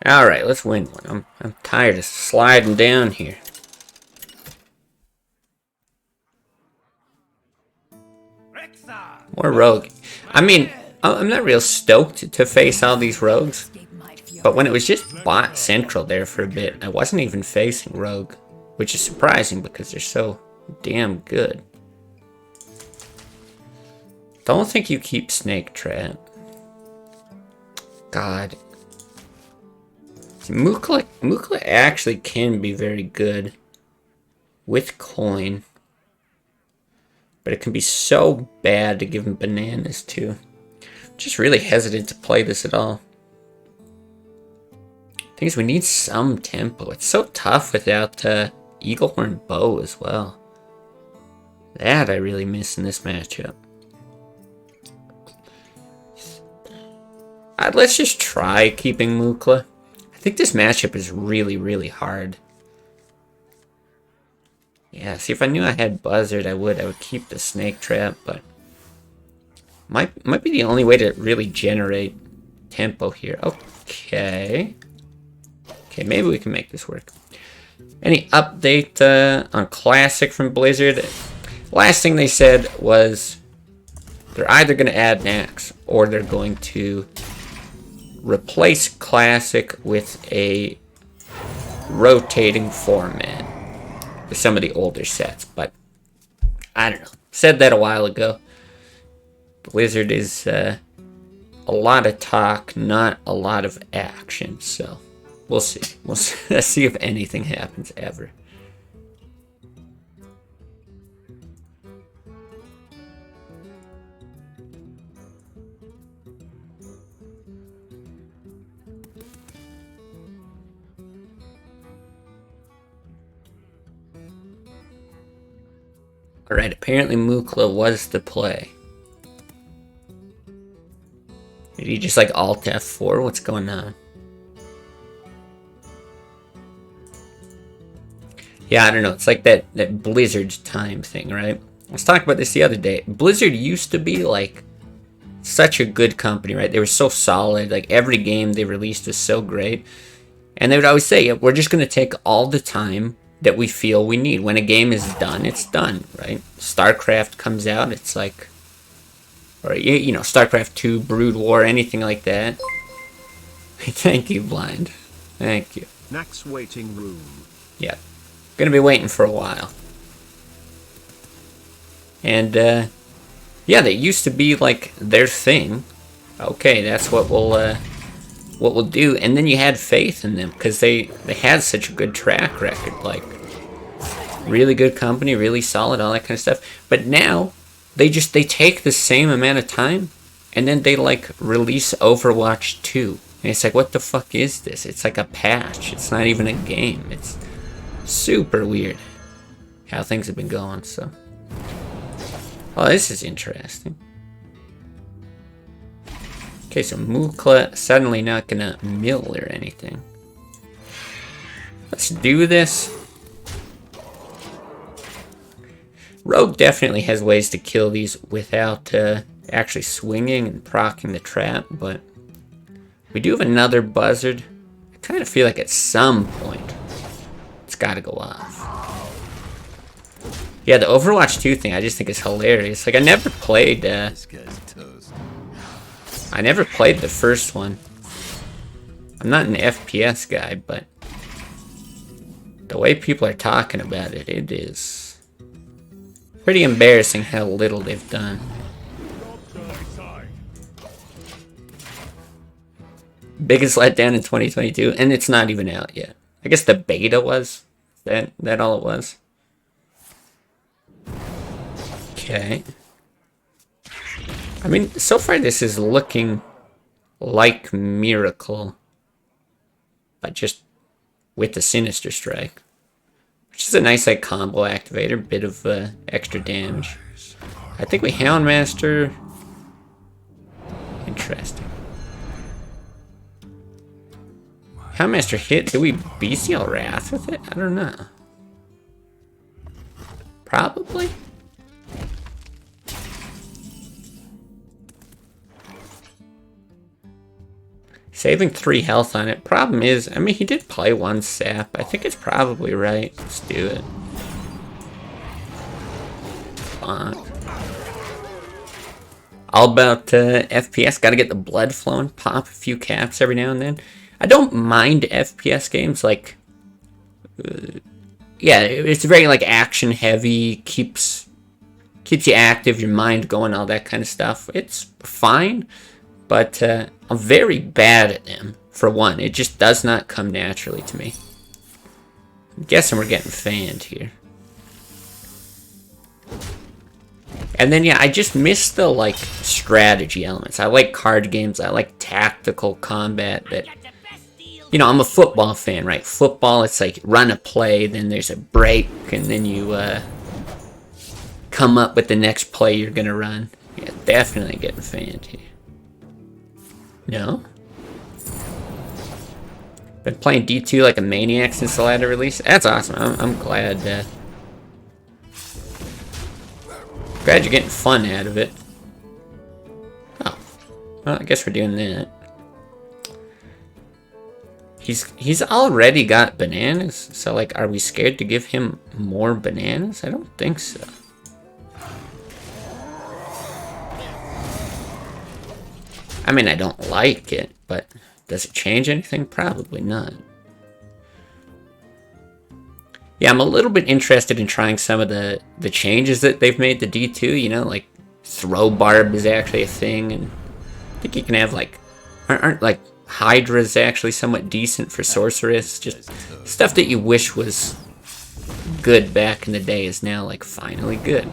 Alright, let's win one. I'm tired of sliding down here. More rogue. I mean, I'm not real stoked to face all these rogues. But when it was just bot central there for a bit, I wasn't even facing rogue. Which is surprising because they're so damn good. Don't think you keep snake trap. God. Mukla actually can be very good with coin. But it can be so bad to give him bananas too. Just really hesitant to play this at all. Thing is, we need some tempo. It's so tough without Eaglehorn Bow as well. That I really miss in this matchup. Let's just try keeping Mukla. I think this matchup is really, really hard. Yeah, see, if I knew I had Buzzard, I would keep the snake trap, but might be the only way to really generate tempo here. Okay. Okay, maybe we can make this work. Any update on Classic from Blizzard? Last thing they said was they're either going to add Nax or they're going to replace Classic with a rotating format with some of the older sets, but I don't know. Said that a while ago. Blizzard is a lot of talk, not a lot of action, so we'll see. We'll see if anything happens ever. Alright, apparently Mukla was the play. Did he just like Alt F4? What's going on? Yeah, I don't know. It's like that Blizzard time thing, right? I was talking about this the other day. Blizzard used to be like such a good company, right? They were so solid. Like every game they released was so great. And they would always say, yeah, we're just going to take all the time that we feel we need. When a game is done, it's done, right? StarCraft comes out, it's like, or you know, StarCraft 2, Brood War, anything like that. Thank you, Blind. Thank you. Nax waiting room. Yeah. Gonna be waiting for a while. And, yeah, they used to be, like, their thing. Okay, that's what we'll do. And then you had faith in them, because they had such a good track record, like, really good company, really solid, all that kind of stuff. But now, they take the same amount of time, and then they, like, release Overwatch 2. And it's like, what the fuck is this? It's like a patch. It's not even a game. It's super weird how things have been going, so. Oh, this is interesting. Okay, so Mukla suddenly not gonna mill or anything. Let's do this. Rogue definitely has ways to kill these without actually swinging and proccing the trap, but we do have another Buzzard. I kind of feel like at some point it's got to go off. Yeah, the Overwatch 2 thing I just think is hilarious. Like, I never played This guy's toast. I never played the first one. I'm not an FPS guy, but the way people are talking about it, it is pretty embarrassing how little they've done. Biggest letdown in 2022, and it's not even out yet. I guess the beta was. That all it was? Okay. I mean, so far this is looking like Miracle, but just with the Sinister Strike, which is a nice like combo activator, bit of extra damage. I think we Houndmaster. Interesting. Houndmaster hit. Do we Bestial Wrath with it? I don't know. Probably. Saving 3 health on it. Problem is, I mean, he did play 1 sap. I think it's probably right. Let's do it. Bonk. All about FPS. Gotta get the blood flowing. Pop a few caps every now and then. I don't mind FPS games. Like, yeah, it's very like action heavy. Keeps you active, your mind going, all that kind of stuff. It's fine. But I'm very bad at them, for one. It just does not come naturally to me. I'm guessing we're getting fanned here. And then, yeah, I just miss the, like, strategy elements. I like card games. I like tactical combat that... You know, I'm a football fan, right? Football, it's like run a play, then there's a break, and then you come up with the next play you're going to run. Yeah, definitely getting fanned here. No? Been playing D2 like a maniac since the latter release. That's awesome. I'm glad. Glad you're getting fun out of it. Oh. Well, I guess we're doing that. He's already got bananas. So, like, are we scared to give him more bananas? I don't think so. I mean, I don't like it, but does it change anything? Probably not. Yeah, I'm a little bit interested in trying some of the changes that they've made to D2, you know, like throw barb is actually a thing, and I think you can have like, aren't like Hydra's actually somewhat decent for Sorceress, just stuff that you wish was good back in the day is now like finally good.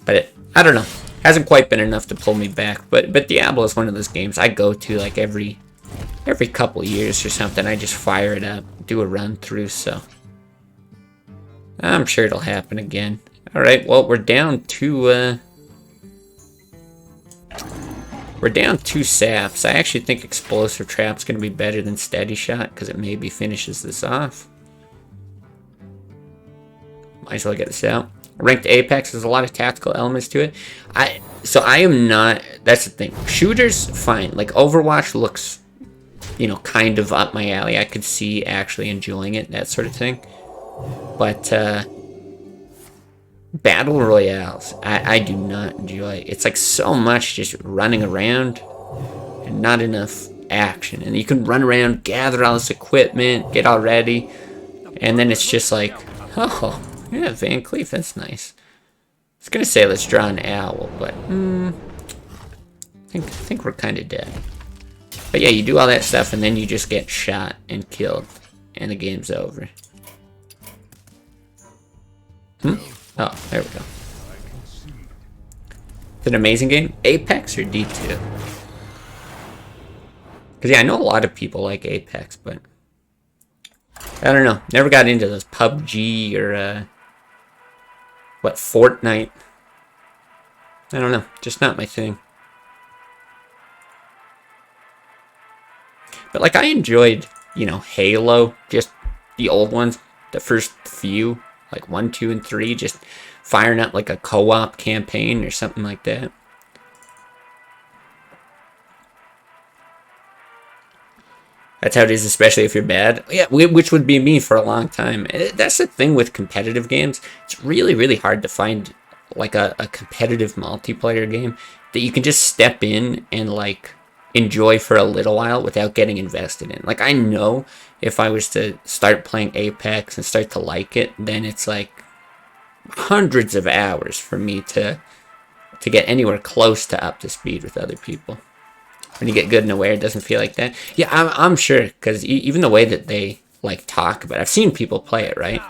But I don't know. Hasn't quite been enough to pull me back, but Diablo is one of those games I go to like every couple years or something. I just fire it up, do a run through, so I'm sure it'll happen again. All right, well, we're down to 2 saps. I actually think Explosive Trap's going to be better than Steady Shot because it maybe finishes this off. Might as well get this out. Ranked Apex, there's a lot of tactical elements to it. So I am not, that's the thing. Shooters, fine. Like Overwatch looks, you know, kind of up my alley. I could see actually enjoying it, that sort of thing. But Battle Royales, I do not enjoy. It's like so much just running around and not enough action. And you can run around, gather all this equipment, get all ready, and then it's just like, oh, yeah, Van Cleef, that's nice. I was gonna say let's draw an owl, but I think we're kind of dead. But yeah, you do all that stuff and then you just get shot and killed, and the game's over. Oh, there we go. It's an amazing game. Apex or D2? Because yeah, I know a lot of people like Apex, but I don't know. Never got into those PUBG or Fortnite. I don't know. Just not my thing. But like I enjoyed, you know, Halo, just the old ones, the first few, like 1, 2, and 3, just firing up like a co-op campaign or something like that. That's how it is, especially if you're bad. Yeah, which would be me for a long time. That's the thing with competitive games. It's really, really hard to find like a competitive multiplayer game that you can just step in and like enjoy for a little while without getting invested in. Like, I know if I was to start playing Apex and start to like it, then it's like hundreds of hours for me to get anywhere close to up to speed with other people. When you get good and aware, it doesn't feel like that. Yeah, I'm sure, because even the way that they like talk about it, I've seen people play it, right?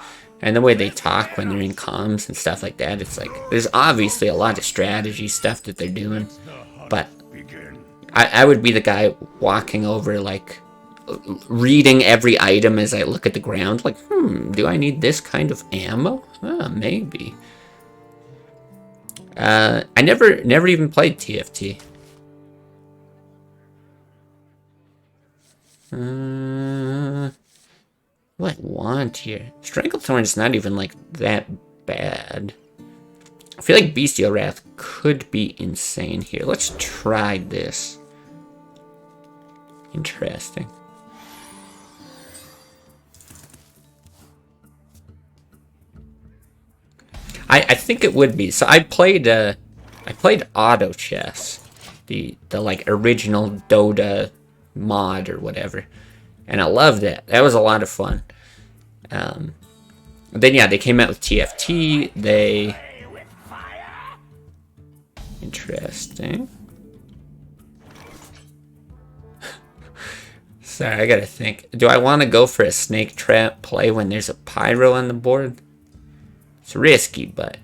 And the way they talk when they're in comms and stuff like that, it's like there's obviously a lot of strategy stuff that they're doing, but I would be the guy walking over, like, reading every item as I look at the ground, like, do I need this kind of ammo? Maybe. I never even played TFT. What do I want here? Stranglethorn's not even like that bad. I feel like Bestial Wrath could be insane here. Let's try this. Interesting. I think it would be. So I played Auto Chess, the like original Dota mod or whatever, and I loved it. That was a lot of fun. Then yeah, they came out with TFT. Interesting. Sorry, I gotta think. Do I want to go for a snake trap play when there's a pyro on the board? It's risky, but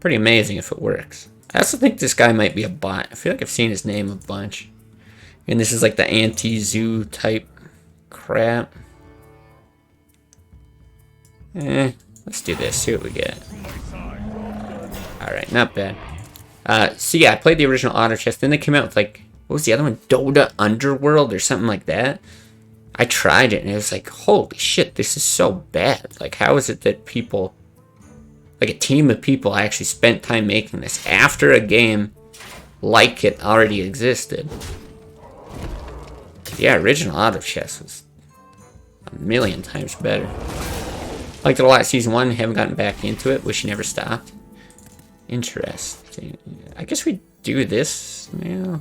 pretty amazing if it works. I also think this guy might be a bot. I feel like I've seen his name a bunch. And this is like the anti-zoo type crap. Let's do this, see what we get. Alright, not bad. So yeah, I played the original Auto Chess. Then they came out with like, what was the other one? Dota Underworld or something like that. I tried it and it was like, holy shit, this is so bad. Like, how is it that people, like a team of people actually spent time making this after a game like it already existed? Yeah, original Auto Chess was a million times better. Liked it a lot season 1, haven't gotten back into it, wish you never stopped. Interesting. I guess we do this now.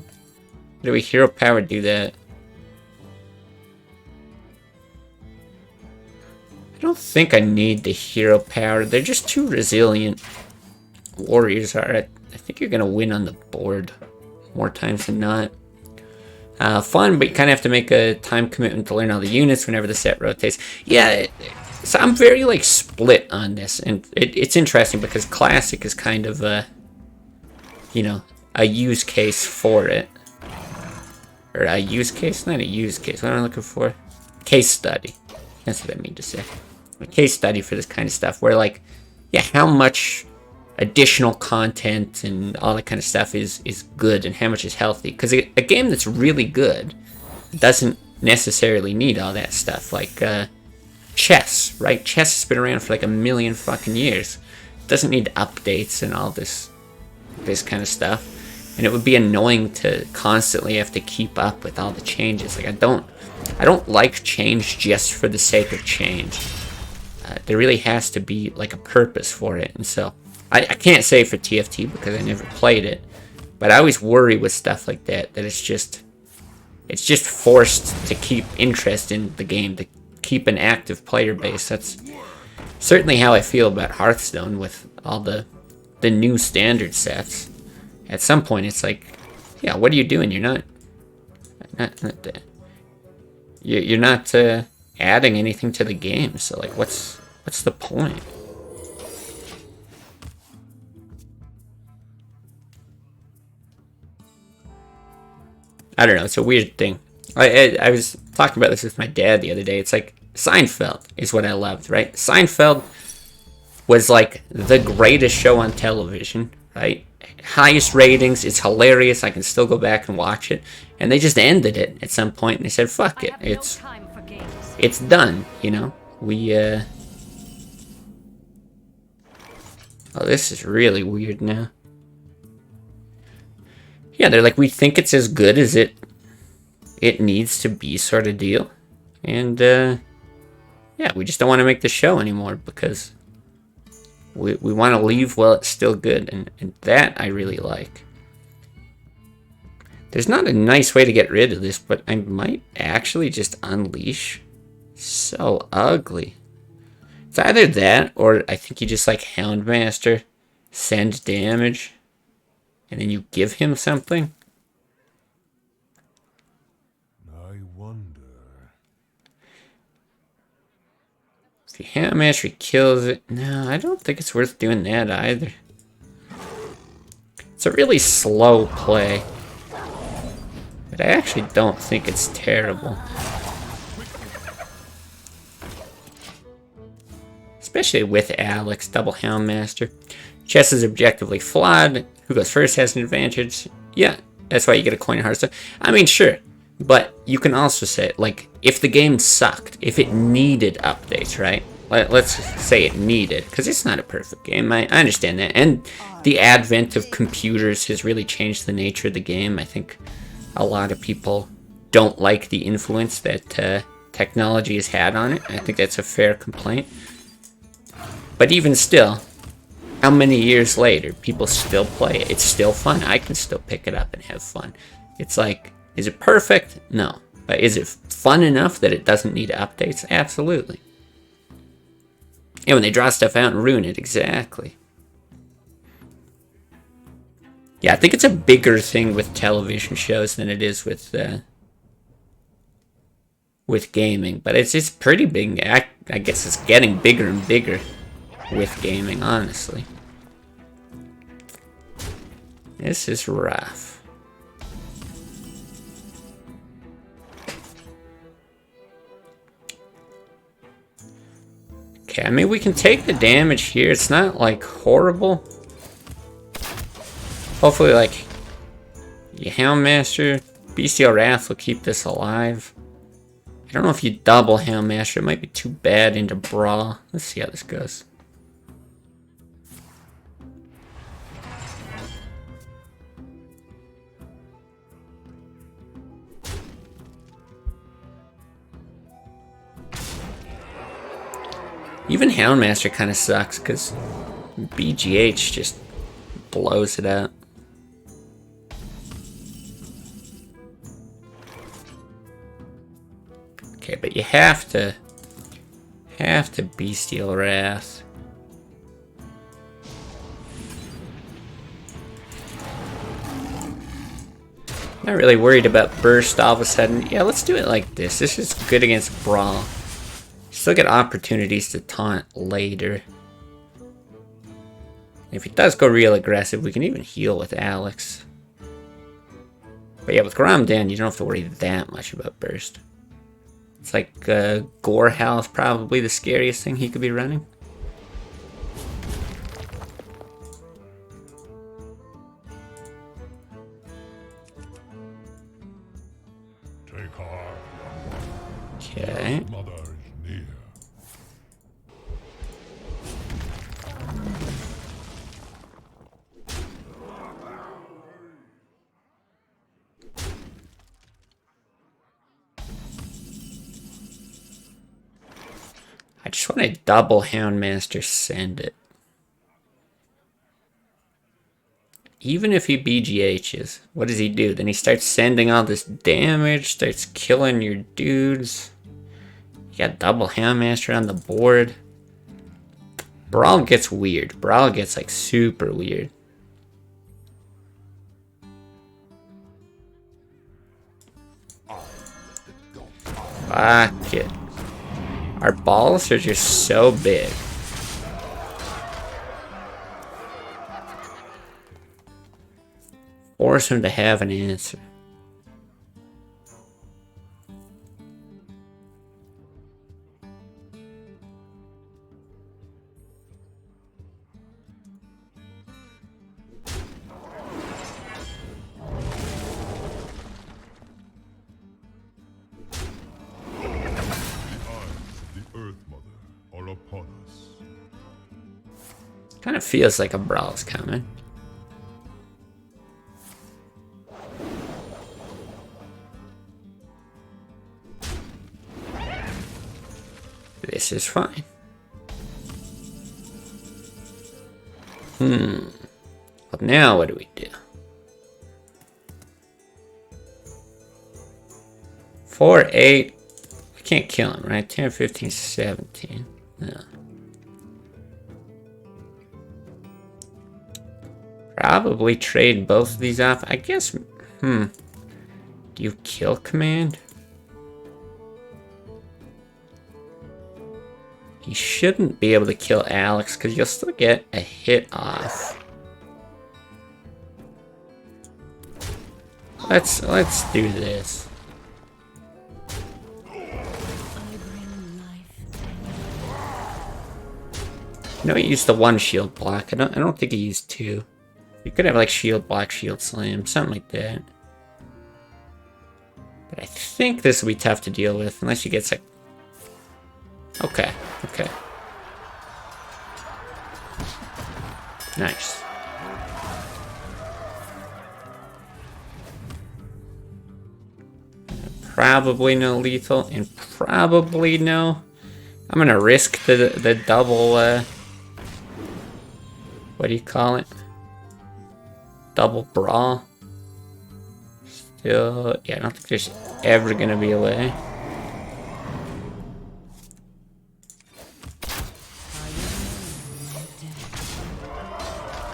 Do we hero power do that? I don't think I need the hero power. They're just too resilient. Warriors are. I think you're gonna win on the board more times than not. Fun, but you kind of have to make a time commitment to learn all the units whenever the set rotates. Yeah, so I'm very like split on this, and it's interesting because Classic is kind of a, you know, a use case for it. Or a use case? Not a use case. What am I looking for? Case study. That's what I mean to say. A case study for this kind of stuff where, like, yeah, how much additional content and all that kind of stuff is good and how much is healthy. Because a game that's really good doesn't necessarily need all that stuff. Like chess, right? Chess has been around for like a million fucking years. It doesn't need updates and all this kind of stuff. And it would be annoying to constantly have to keep up with all the changes. Like, I don't like change just for the sake of change. There really has to be like a purpose for it. And so I can't say for TFT because I never played it, but I always worry with stuff like that it's just forced to keep interest in the game, to keep an active player base. That's certainly how I feel about Hearthstone with all the new standard sets. At some point, it's like, yeah, what are you doing? You're not you're not adding anything to the game. So, like, what's the point? I don't know. It's a weird thing. I was talking about this with my dad the other day. It's like Seinfeld is what I loved, right? Seinfeld was like the greatest show on television, right? Highest ratings. It's hilarious. I can still go back and watch it. And they just ended it at some point and they said, fuck it. It's done, you know? Oh, this is really weird now. Yeah, they're like, we think it's as good as it needs to be, sort of deal. And, yeah, we just don't want to make the show anymore because we want to leave while it's still good. And that I really like. There's not a nice way to get rid of this, but I might actually just unleash. So ugly. It's either that, or I think you just like Houndmaster, send damage, and then you give him something. I wonder. If you Houndmaster, he kills it. No, I don't think it's worth doing that either. It's a really slow play. But I actually don't think it's terrible. Especially with Alex, double Houndmaster. Chess is objectively flawed. Who goes first has an advantage. Yeah, that's why you get a coin in Hearthstone. I mean, sure. But you can also say, like, if the game sucked, if it needed updates, right? Let's say it needed, because it's not a perfect game. I understand that. And the advent of computers has really changed the nature of the game. I think a lot of people don't like the influence that technology has had on it. I think that's a fair complaint. But even still, how many years later, people still play it. It's still fun. I can still pick it up and have fun. It's like, is it perfect? No. But is it fun enough that it doesn't need updates? Absolutely. And when they draw stuff out and ruin it, exactly. Yeah, I think it's a bigger thing with television shows than it is with gaming. But it's pretty big. I guess it's getting bigger and bigger with gaming, honestly. This is rough. Okay, I mean, we can take the damage here. It's not, like, horrible. Hopefully, like, your Houndmaster, Bestial Wrath will keep this alive. I don't know if you double Houndmaster. It might be too bad into Brawl. Let's see how this goes. Even Houndmaster kind of sucks because BGH just blows it out. Okay, but you have to Bestial Wrath. Not really worried about Burst all of a sudden. Yeah, let's do it like this. This is good against Brawl. Still get opportunities to taunt later. If it does go real aggressive, we can even heal with Alex. But yeah, with Grom down, you don't have to worry that much about Burst. It's like Gorehowl is probably the scariest thing he could be running. Take heart. Okay. Mother is near. I just want to double Houndmaster send it. Even if he BGHs, what does he do? Then he starts sending all this damage, starts killing your dudes. You got double Houndmaster on the board. Brawl gets weird. Brawl gets like super weird. Fuck it. Our balls are just so big. Force him to have an answer. Upon us. Kind of feels like a brawl's coming. This is fine. Well, now what do we do? 4, 8. We can't kill him, right? 10, 15, 17. Yeah. Probably trade both of these off. I guess, do you kill command? You shouldn't be able to kill Alex because you'll still get a hit off. Let's do this. No, he used the 1 shield block. I don't think he used 2. You could have like shield block, shield slam, something like that. But I think this will be tough to deal with unless you get like. Okay, okay. Nice. Probably no lethal and probably no. I'm gonna risk the double. What do you call it? Double brawl. Still, yeah, I don't think there's ever gonna be a way.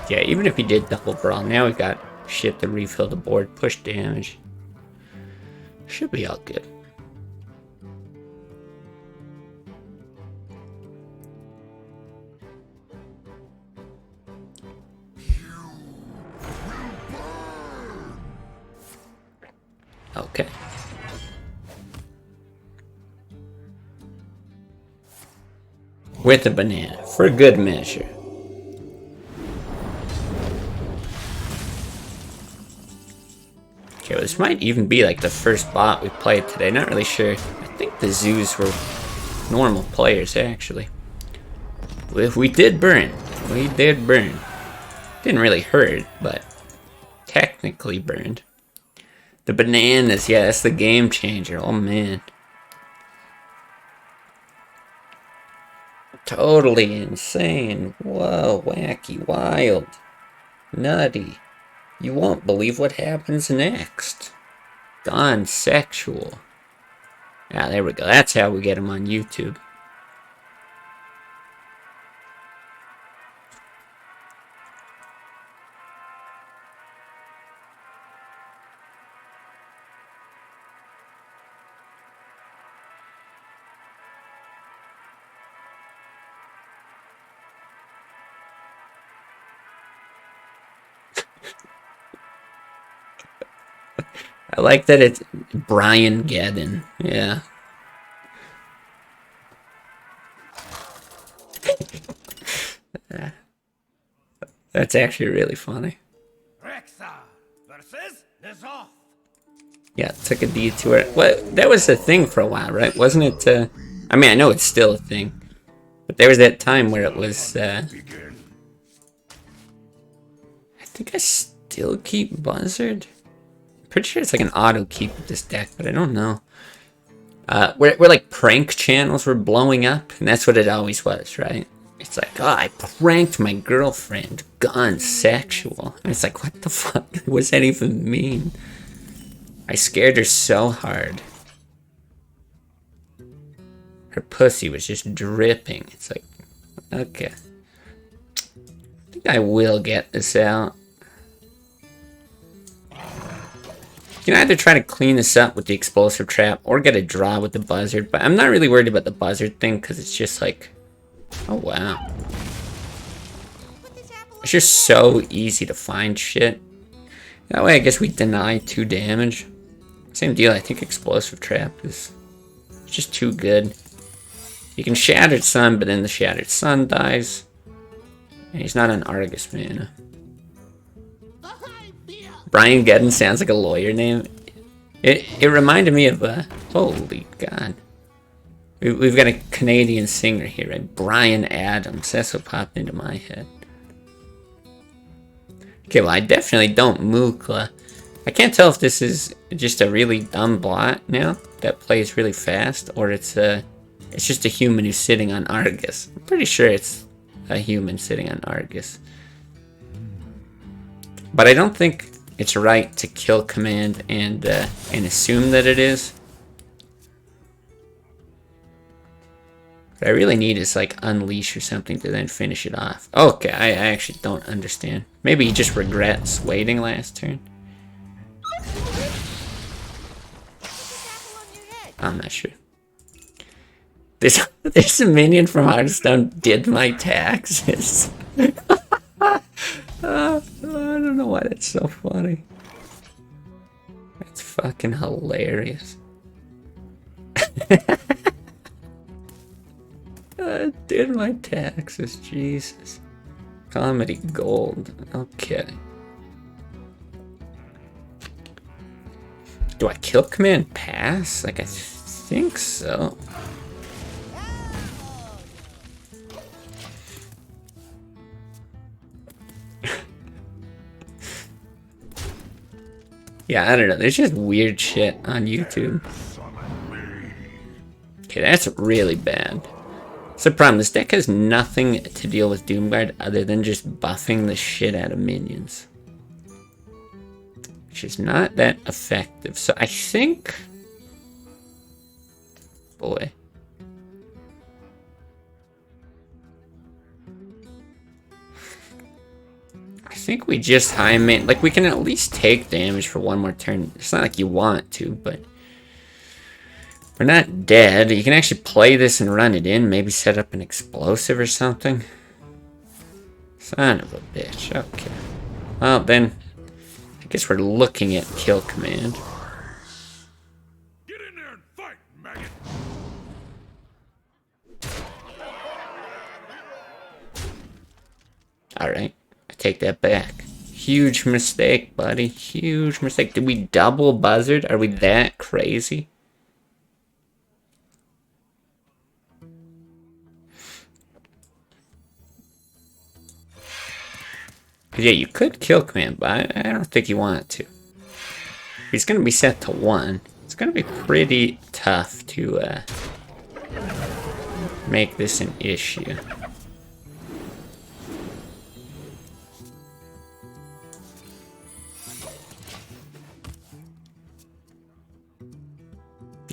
Yeah, even if he did double brawl, now we've got shit to refill the board, push damage. Should be all good. Okay. With a banana, for good measure. Okay, well, this might even be like the first bot we played today. Not really sure. I think the zoos were normal players, actually. We did burn. We did burn. Didn't really hurt, but technically burned. The bananas, yeah, that's the game changer. Oh, man. Totally insane. Whoa, wacky, wild, nutty. You won't believe what happens next. Gone sexual. Ah, there we go. That's how we get him on YouTube. I like that it's Brian Geddon. Yeah. That's actually really funny. Rexa versus Nizoth. Yeah, took a detour. Well, that was a thing for a while, right? Wasn't it? I mean, I know it's still a thing. But there was that time where it was, I think I still keep Buzzard. Pretty sure it's like an auto keep with this deck, but I don't know. Where like prank channels were blowing up, and that's what it always was, right? It's like, oh, I pranked my girlfriend, gone sexual. And it's like, what the fuck? What does that even mean? I scared her so hard. Her pussy was just dripping. It's like, okay. I think I will get this out. You can either try to clean this up with the explosive trap or get a draw with the buzzard, but I'm not really worried about the buzzard thing because it's just like, oh wow. It's just so easy to find shit. That way I guess we deny 2 damage. Same deal, I think explosive trap is just too good. You can Shattered Sun, but then the Shattered Sun dies. And he's not an Argus mana. Brian Geddon sounds like a lawyer name. It reminded me of holy god. We've got a Canadian singer here, right? Brian Adams. That's what popped into my head. Okay, well I definitely don't Mukla. I can't tell if this is just a really dumb bot now that plays really fast, or it's just a human who's sitting on Argus. I'm pretty sure it's a human sitting on Argus. But I don't think it's right to kill command and assume that it is. What I really need is like unleash or something to then finish it off. Okay, I actually don't understand. Maybe he just regrets waiting last turn. I'm not sure. This minion from Hearthstone did my taxes. I don't know why that's so funny. That's fucking hilarious. Did my taxes, Jesus. Comedy gold. Okay. Do I kill command pass? Like, I think so. Yeah, I don't know. There's just weird shit on YouTube. Okay, that's really bad. It's the problem. This deck has nothing to deal with Doomguard other than just buffing the shit out of minions. Which is not that effective. So I think... Boy. I think we just high main. Like, we can at least take damage for one more turn. It's not like you want to, but... We're not dead. You can actually play this and run it in. Maybe set up an explosive or something. Son of a bitch. Okay. Well, then... I guess we're looking at kill command. Get in there and fight, maggot! Alright. I take that back. Huge mistake, buddy. Huge mistake. Did we double buzzard? Are we that crazy? Yeah, you could kill command, but I don't think you want to. He's going to be set to 1. It's going to be pretty tough to make this an issue.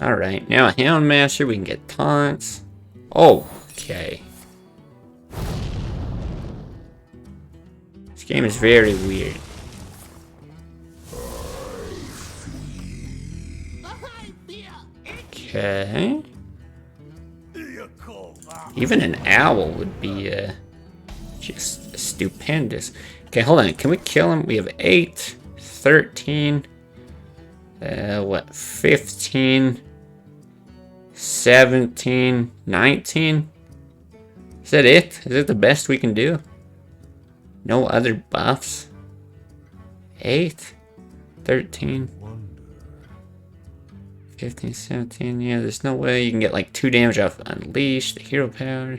Alright, now a Houndmaster, we can get taunts. Oh, okay. This game is very weird. Okay. Even an owl would be just stupendous. Okay, hold on. Can we kill him? We have 8, 13, what, 15, 17, 19? Is that it? Is it the best we can do? No other buffs? 8, 13, 15, 17, yeah, there's no way you can get like 2 damage off Unleash, the hero power.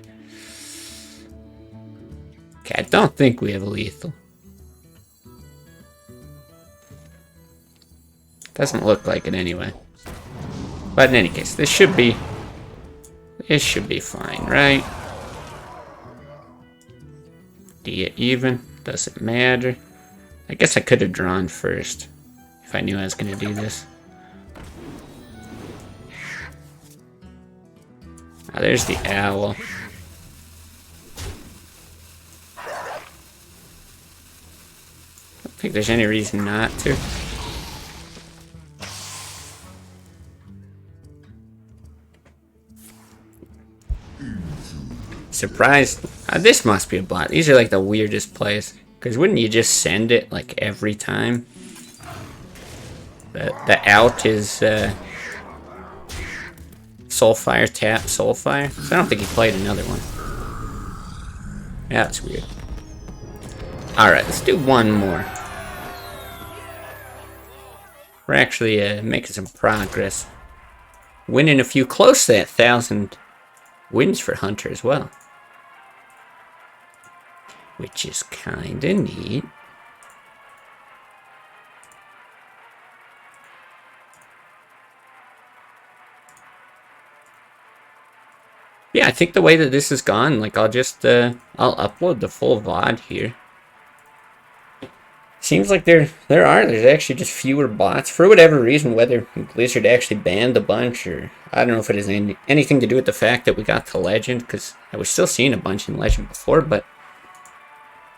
Okay, I don't think we have a lethal. Doesn't look like it anyway. But in any case, this should be fine, right? Do you even? Doesn't matter. I guess I could have drawn first if I knew I was going to do this. Oh, there's the owl. I don't think there's any reason not to. Surprised. This must be a bot. These are like the weirdest plays. Because wouldn't you just send it like every time? The out is Soulfire, tap, Soulfire. So I don't think he played another one. Yeah, that's weird. Alright, let's do one more. We're actually making some progress. Winning a few, close to that 1,000 wins for Hunter as well. Which is kinda neat. Yeah, I think the way that this is gone, like I'll just I'll upload the full VOD here. Seems like there's actually just fewer bots for whatever reason, whether Blizzard actually banned a bunch, or I don't know if it has anything to do with the fact that we got to Legend, because I was still seeing a bunch in Legend before. But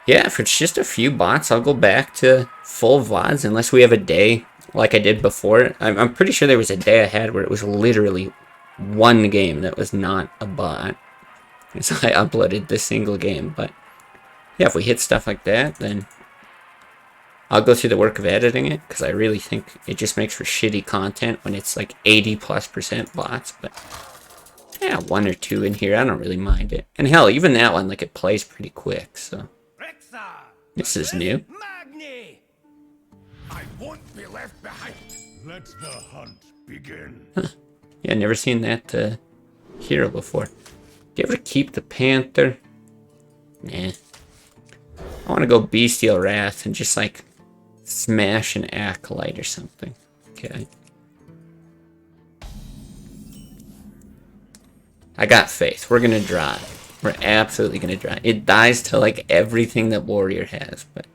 yeah, if it's just a few bots, I'll go back to full VODs unless we have a day like I did before. I'm pretty sure there was a day I had where it was literally one game that was not a bot, and so I uploaded this single game. But yeah, if we hit stuff like that, then I'll go through the work of editing it, because I really think it just makes for shitty content when it's like 80+% bots. But yeah, one or two in here, I don't really mind it. And hell, even that one, like, it plays pretty quick, so this is new. Magni! I won't be left behind. Let the hunt begin. Yeah, never seen that hero before. Do you ever keep the Panther? Nah. I want to go Bestial Wrath and just like smash an Acolyte or something. Okay. I got faith. We're gonna draw it. We're absolutely gonna draw it. It dies to like everything that Warrior has, but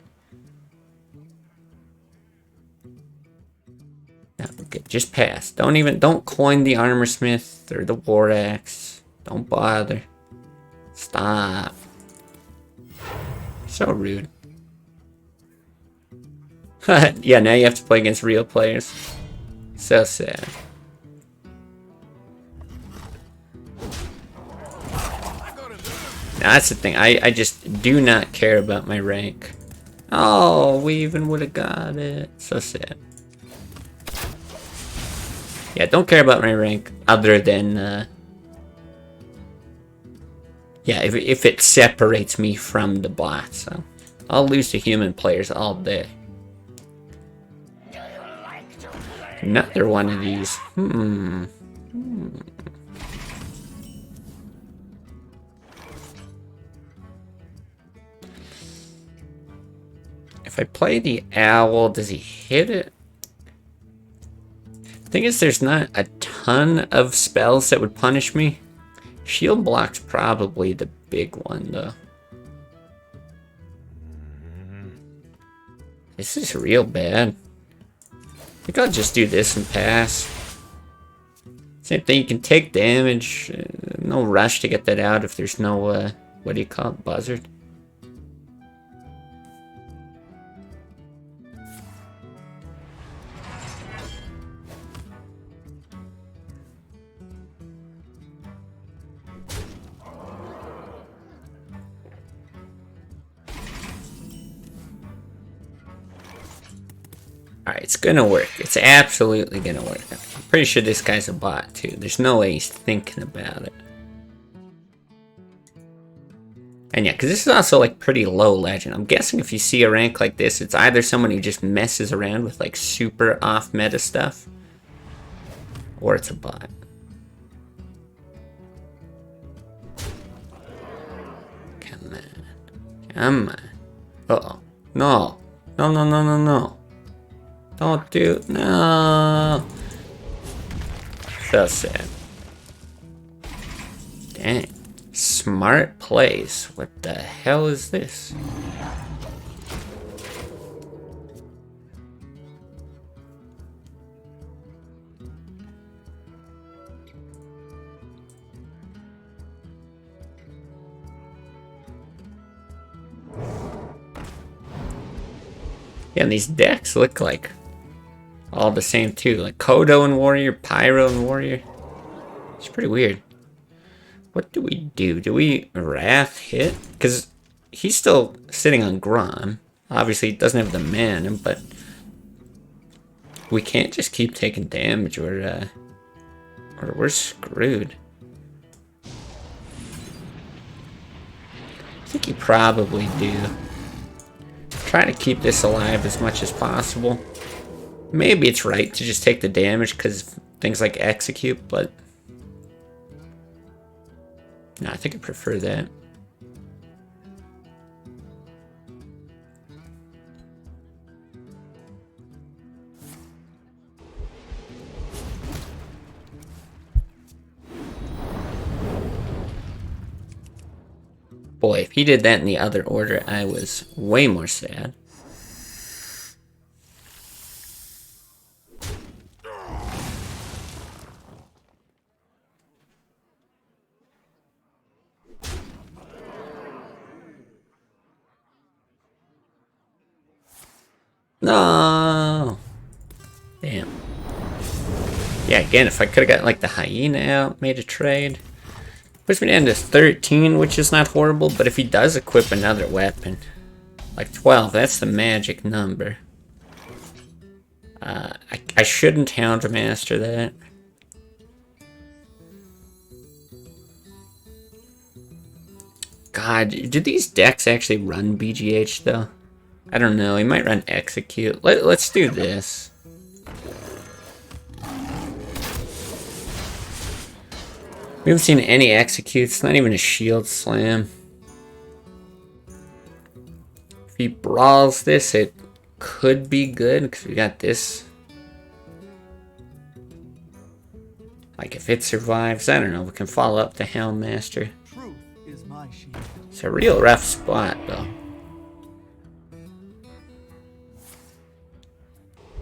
no, we're good. Just pass. Don't coin the Armor Smith or the War Axe. Don't bother. Stop. So rude. Yeah, now you have to play against real players. So sad. Now, that's the thing. I just do not care about my rank. Oh, we even would have got it. So sad. Yeah, don't care about my rank other than... yeah, if it separates me from the bots. So I'll lose to human players all day. Another one of these. If I play the owl, does he hit it? Thing is, there's not a ton of spells that would punish me. Shield block's probably the big one, though. This is real bad. I think I'll just do this and pass. Same thing, you can take damage. No rush to get that out if there's no, what do you call it, buzzard? Alright, it's gonna work. It's absolutely gonna work. I'm pretty sure this guy's a bot, too. There's no way he's thinking about it. And yeah, because this is also, like, pretty low legend. I'm guessing if you see a rank like this, it's either someone who just messes around with, like, super off-meta stuff, or it's a bot. Come on. Come on. Uh-oh. No. No, no, no, no, no. Don't do... No. So sad. Dang. Smart plays. What the hell is this? Yeah, and these decks look like all the same too. Like Kodo and Warrior, Pyro and Warrior. It's pretty weird. What do we do? Do we Wrath hit? Because he's still sitting on Grom. Obviously, he doesn't have the mana, but we can't just keep taking damage or we're screwed. I think you probably do. Try to keep this alive as much as possible. Maybe it's right to just take the damage because things like execute, but no, I think I prefer that. Boy, if he did that in the other order, I was way more sad. No. Damn. Yeah, again, if I could have got like the hyena out, made a trade. Puts me down to 13, which is not horrible, but if he does equip another weapon, like 12, that's the magic number. I shouldn't Houndmaster that. God, do these decks actually run BGH though? I don't know, he might run Execute. Let's do this. We haven't seen any Executes, not even a Shield Slam. If he brawls this, it could be good, because we got this. Like, if it survives, I don't know, we can follow up the Houndmaster. Truth is my shield. It's a real rough spot, though.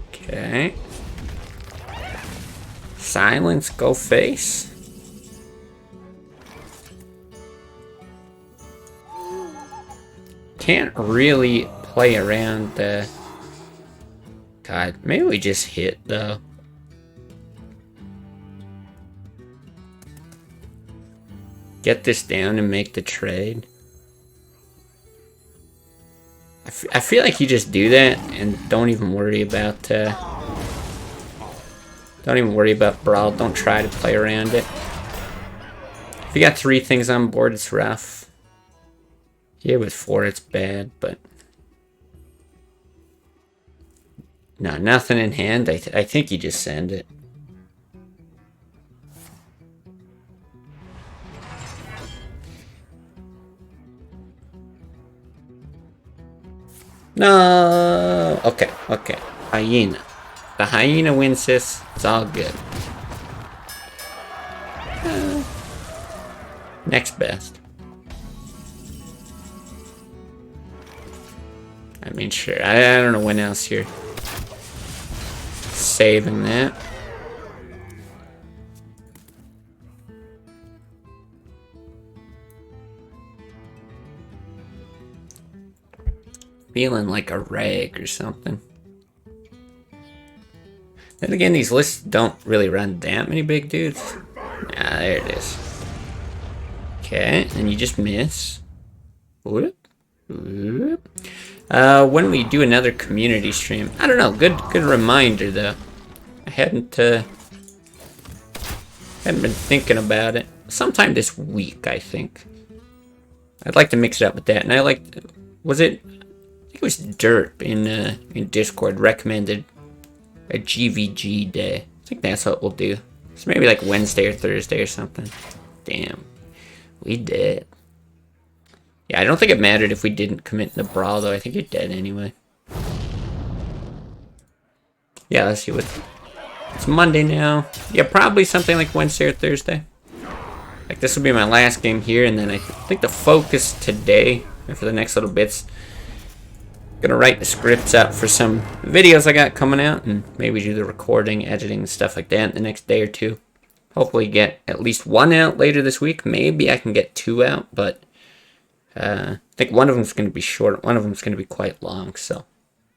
Okay. Silence, go face. Can't really play around the... God, maybe we just hit, though. Get this down and make the trade. I feel like you just do that and don't even worry about... don't even worry about Brawl. Don't try to play around it. If you got 3 things on board, it's rough. Yeah, with 4, it's bad, but... No, nothing in hand. I think you just send it. No! Okay, okay. Hyena. The hyena wins this. It's all good. Next best. I mean, sure. I don't know when else you're saving that. Feeling like a rag or something. Then again, these lists don't really run that many big dudes. Ah, there it is. Okay, and you just miss. Whoop. Whoop. When we do another community stream, I don't know. Good reminder though. I hadn't been thinking about it. Sometime this week, I think. I'd like to mix it up with that, and I like. Was it? I think it was Derp in Discord recommended a GVG day. I think that's what we'll do. So maybe like Wednesday or Thursday or something. Damn, we did. Yeah, I don't think it mattered if we didn't commit the Brawl, though. I think you're dead anyway. Yeah, let's see what... It's Monday now. Yeah, probably something like Wednesday or Thursday. Like, this will be my last game here, and then I think the focus today, and for the next little bits, gonna write the scripts up for some videos I got coming out, and maybe do the recording, editing, stuff like that the next day or two. Hopefully get at least 1 out later this week. Maybe I can get 2 out, but... I think one of them's going to be short. One of them's going to be quite long. So,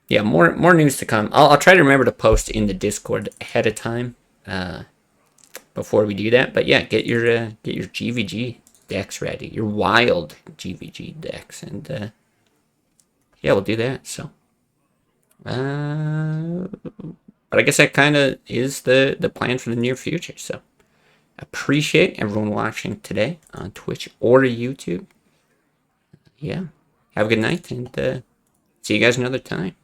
yeah, more news to come. I'll try to remember to post in the Discord ahead of time before we do that. But yeah, get your GVG decks ready. Your wild GVG decks, and yeah, we'll do that. So, but I guess that kind of is the plan for the near future. So, appreciate everyone watching today on Twitch or YouTube. Yeah, have a good night, and see you guys another time.